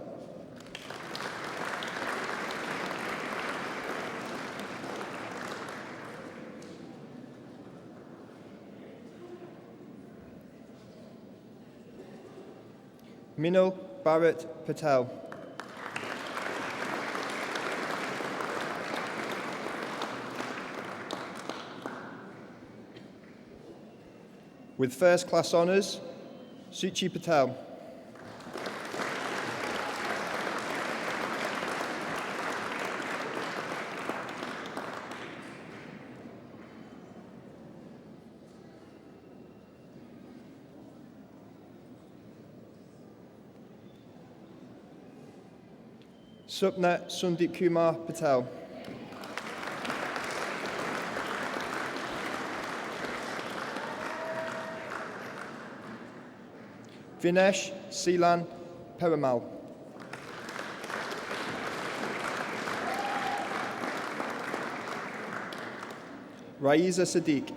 Speaker 11: Minal Bharat Patel. With first class honours, Suchi Patel. Supna Sundip Kumar Patel. Vinesh Seelan Peramal. Raiza Sadiq.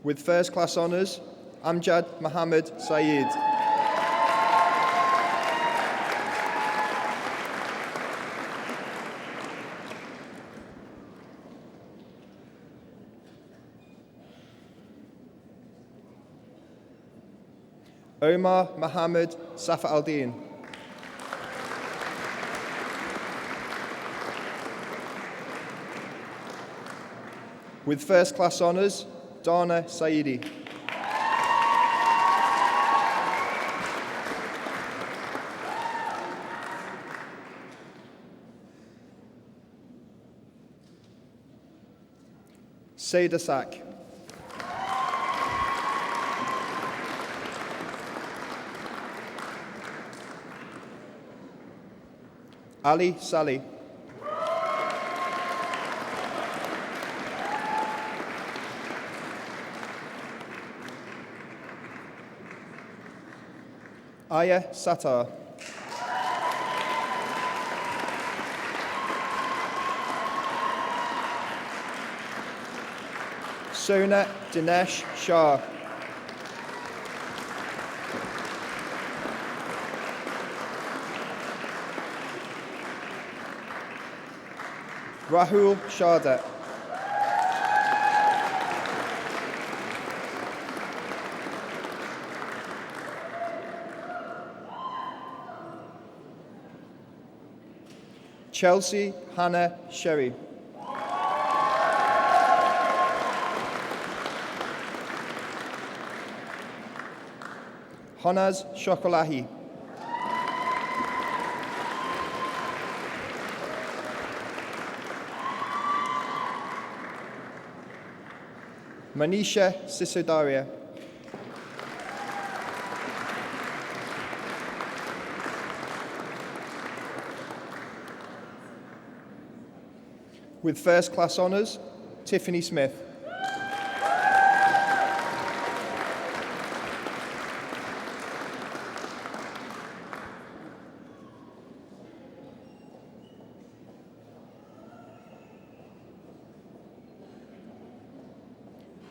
Speaker 11: With first class honours, Amjad Mohammed Saeed. Omar Mohammed Safa Al-Din. With first class honours, Dana Saidi. Sadasak. Ali Sally. Aya Sattar. Sona Dinesh Shah. Rahul Sharda. Chelsea Hannah Sherry. Honaz Shokolahi. Manisha Sisodaria. With first class honours, Tiffany Smith.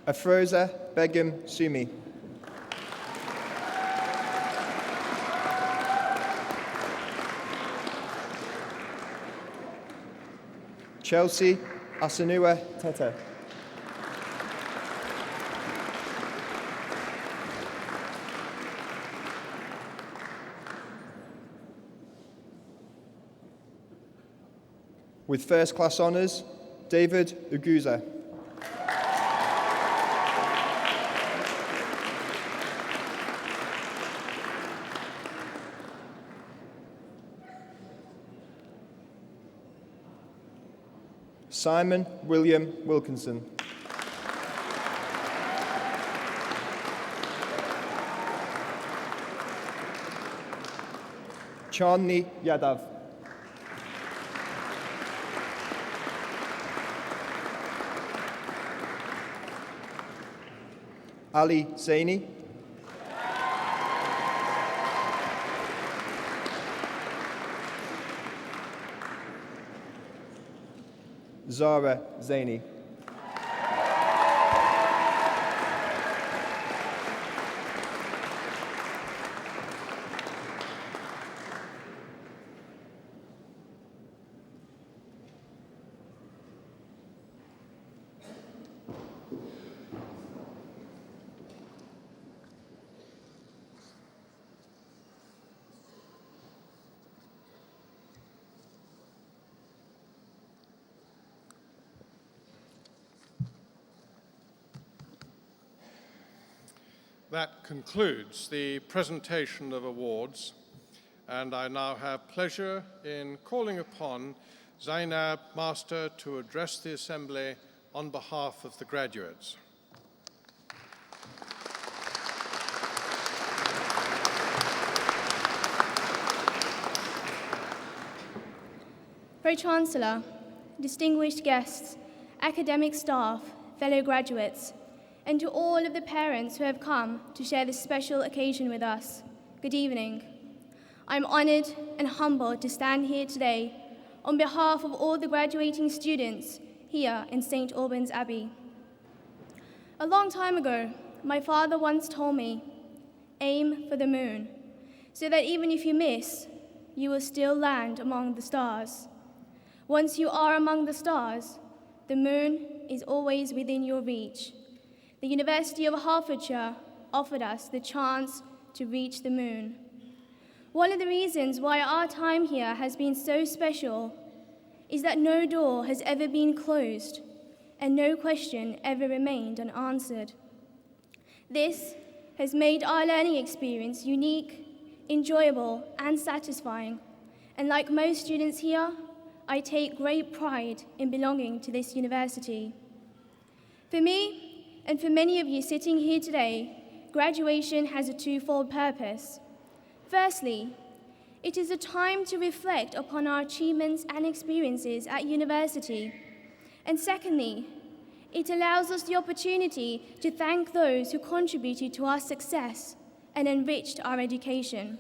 Speaker 11: Afroza Begum Sumi. Chelsea Asanua Tete. With first class honours, David Uguza. Simon William Wilkinson. Chandni Yadav. Ali Zaini. Zara Zaini.
Speaker 1: That concludes the presentation of awards, and I now have pleasure in calling upon Zainab Master to address the Assembly on behalf of the graduates.
Speaker 12: Pro-Chancellor, distinguished guests, academic staff, fellow graduates, and to all of the parents who have come to share this special occasion with us, good evening. I'm honoured and humbled to stand here today on behalf of all the graduating students here in St. Albans Abbey. A long time ago, my father once told me, aim for the moon, so that even if you miss, you will still land among the stars. Once you are among the stars, the moon is always within your reach. The University of Hertfordshire offered us the chance to reach the moon. One of the reasons why our time here has been so special is that no door has ever been closed and no question ever remained unanswered. This has made our learning experience unique, enjoyable, and satisfying. And like most students here, I take great pride in belonging to this university. For me, and for many of you sitting here today, graduation has a twofold purpose. Firstly, it is a time to reflect upon our achievements and experiences at university. And secondly, it allows us the opportunity to thank those who contributed to our success and enriched our education.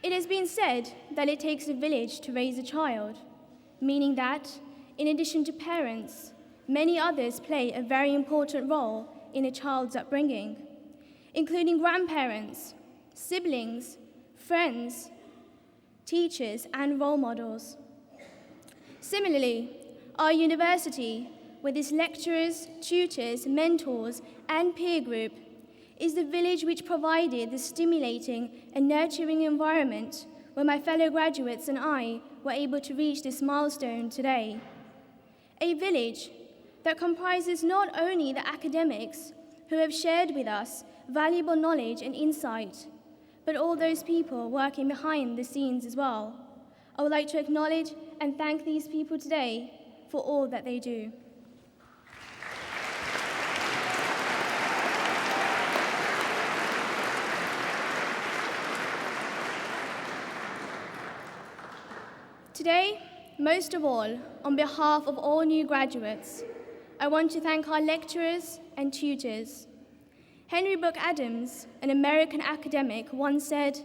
Speaker 12: It has been said that it takes a village to raise a child, meaning that, in addition to parents, many others play a very important role in a child's upbringing, including grandparents, siblings, friends, teachers, and role models. Similarly, our university, with its lecturers, tutors, mentors, and peer group, is the village which provided the stimulating and nurturing environment where my fellow graduates and I were able to reach this milestone today. A village that comprises not only the academics who have shared with us valuable knowledge and insight, but all those people working behind the scenes as well. I would like to acknowledge and thank these people today for all that they do. Today, most of all, on behalf of all new graduates, I want to thank our lecturers and tutors. Henry Brooke Adams, an American academic, once said,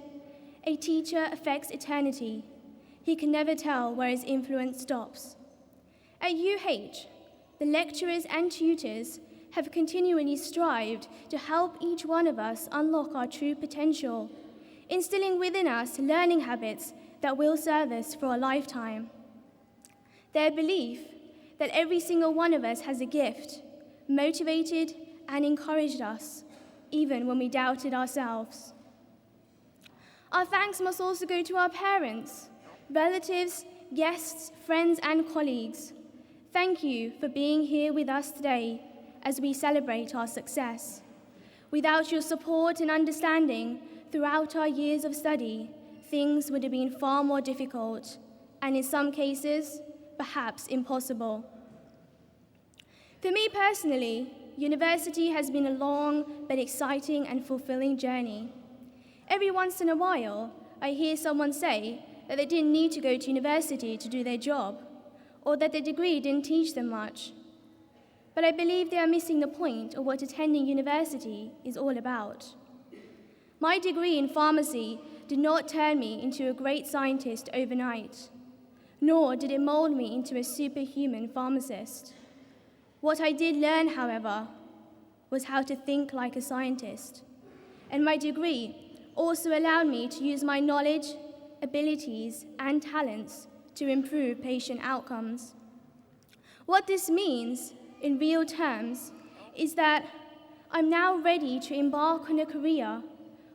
Speaker 12: "A teacher affects eternity. He can never tell where his influence stops." At UH, the lecturers and tutors have continually strived to help each one of us unlock our true potential, instilling within us learning habits that will serve us for a lifetime. Their belief that every single one of us has a gift motivated and encouraged us, even when we doubted ourselves. Our thanks must also go to our parents, relatives, guests, friends, and colleagues. Thank you for being here with us today as we celebrate our success. Without your support and understanding throughout our years of study, things would have been far more difficult, and in some cases, perhaps impossible. For me personally, university has been a long but exciting and fulfilling journey. Every once in a while, I hear someone say that they didn't need to go to university to do their job, or that their degree didn't teach them much. But I believe they are missing the point of what attending university is all about. My degree in pharmacy did not turn me into a great scientist overnight, nor did it mold me into a superhuman pharmacist. What I did learn, however, was how to think like a scientist, and my degree also allowed me to use my knowledge, abilities, and talents to improve patient outcomes. What this means, in real terms, is that I'm now ready to embark on a career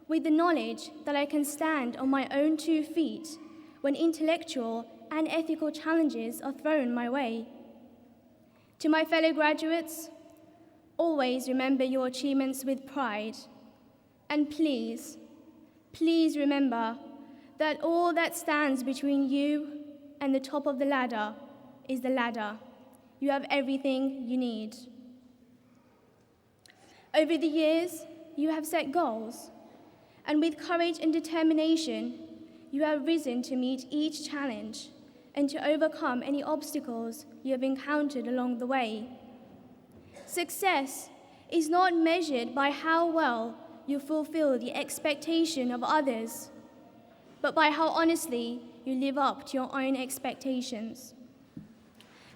Speaker 12: with the knowledge that I can stand on my own 2 feet when intellectual and ethical challenges are thrown my way. To my fellow graduates, always remember your achievements with pride. And please, please remember that all that stands between you and the top of the ladder is the ladder. You have everything you need. Over the years, you have set goals, and with courage and determination, you have risen to meet each challenge and to overcome any obstacles you have encountered along the way. Success is not measured by how well you fulfill the expectation of others, but by how honestly you live up to your own expectations.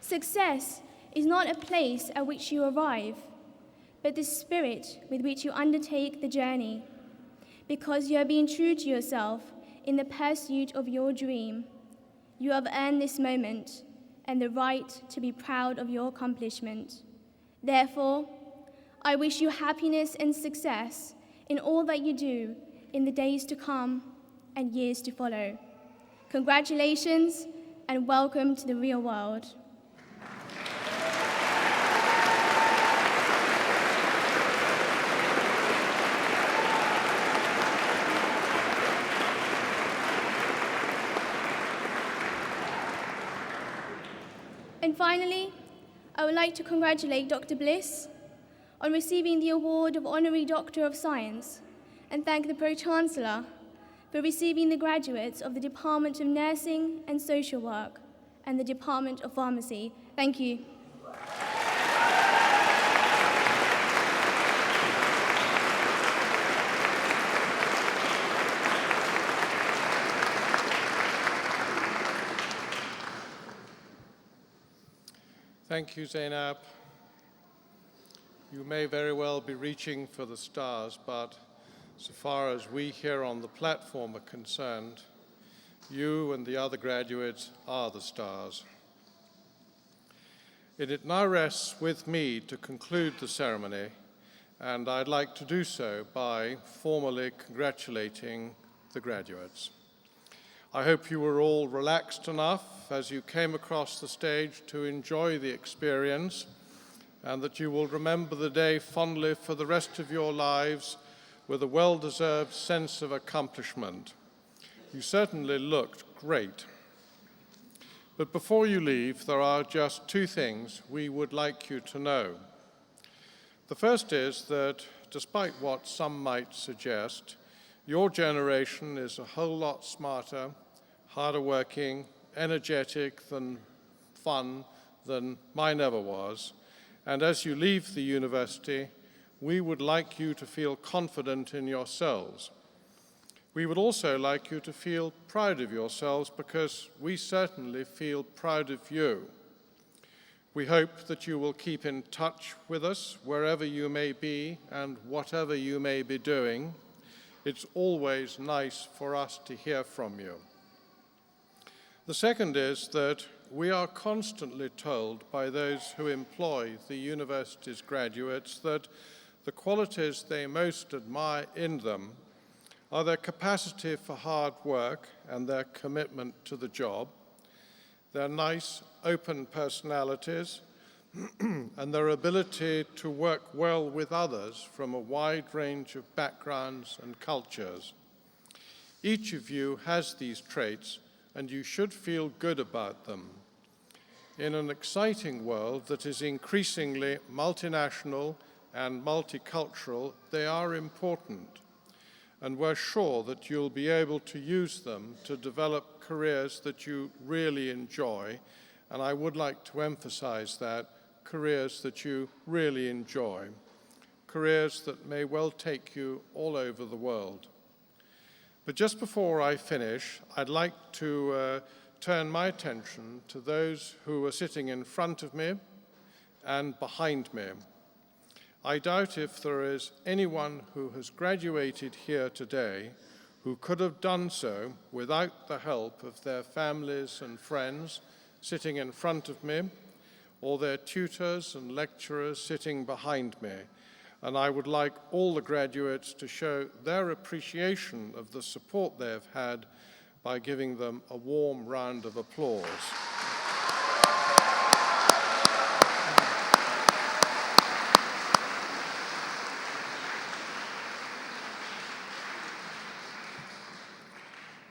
Speaker 12: Success is not a place at which you arrive, but the spirit with which you undertake the journey, because you are being true to yourself in the pursuit of your dream. You have earned this moment and the right to be proud of your accomplishment. Therefore, I wish you happiness and success in all that you do in the days to come and years to follow. Congratulations and welcome to the real world. And finally, I would like to congratulate Dr. Bliss on receiving the award of Honorary Doctor of Science and thank the Pro-Chancellor for receiving the graduates of the Department of Nursing and Social Work and the Department of Pharmacy. Thank you.
Speaker 1: Thank you, Zainab. You may very well be reaching for the stars, but so far as we here on the platform are concerned, you and the other graduates are the stars. It now rests with me to conclude the ceremony, and I'd like to do so by formally congratulating the graduates. I hope you were all relaxed enough as you came across the stage to enjoy the experience, and that you will remember the day fondly for the rest of your lives with a well-deserved sense of accomplishment. You certainly looked great. But before you leave, there are just two things we would like you to know. The first is that, despite what some might suggest, your generation is a whole lot smarter, harder working, energetic, fun than mine ever was. And as you leave the university, we would like you to feel confident in yourselves. We would also like you to feel proud of yourselves because we certainly feel proud of you. We hope that you will keep in touch with us wherever you may be and whatever you may be doing. It's always nice for us to hear from you. The second is that we are constantly told by those who employ the university's graduates that the qualities they most admire in them are their capacity for hard work and their commitment to the job, their nice, open personalities, and their ability to work well with others from a wide range of backgrounds and cultures. Each of you has these traits, and you should feel good about them. In an exciting world that is increasingly multinational and multicultural, they are important, and we're sure that you'll be able to use them to develop careers that you really enjoy, and I would like to emphasize that, careers that you really enjoy, careers that may well take you all over the world. But just before I finish, I'd like to turn my attention to those who are sitting in front of me and behind me. I doubt if there is anyone who has graduated here today who could have done so without the help of their families and friends sitting in front of me, or their tutors and lecturers sitting behind me. And I would like all the graduates to show their appreciation of the support they've had by giving them a warm round of applause.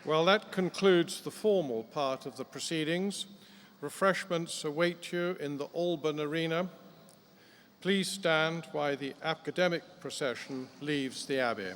Speaker 1: Well, that concludes the formal part of the proceedings. Refreshments await you in the Alban Arena. Please stand while the academic procession leaves the Abbey.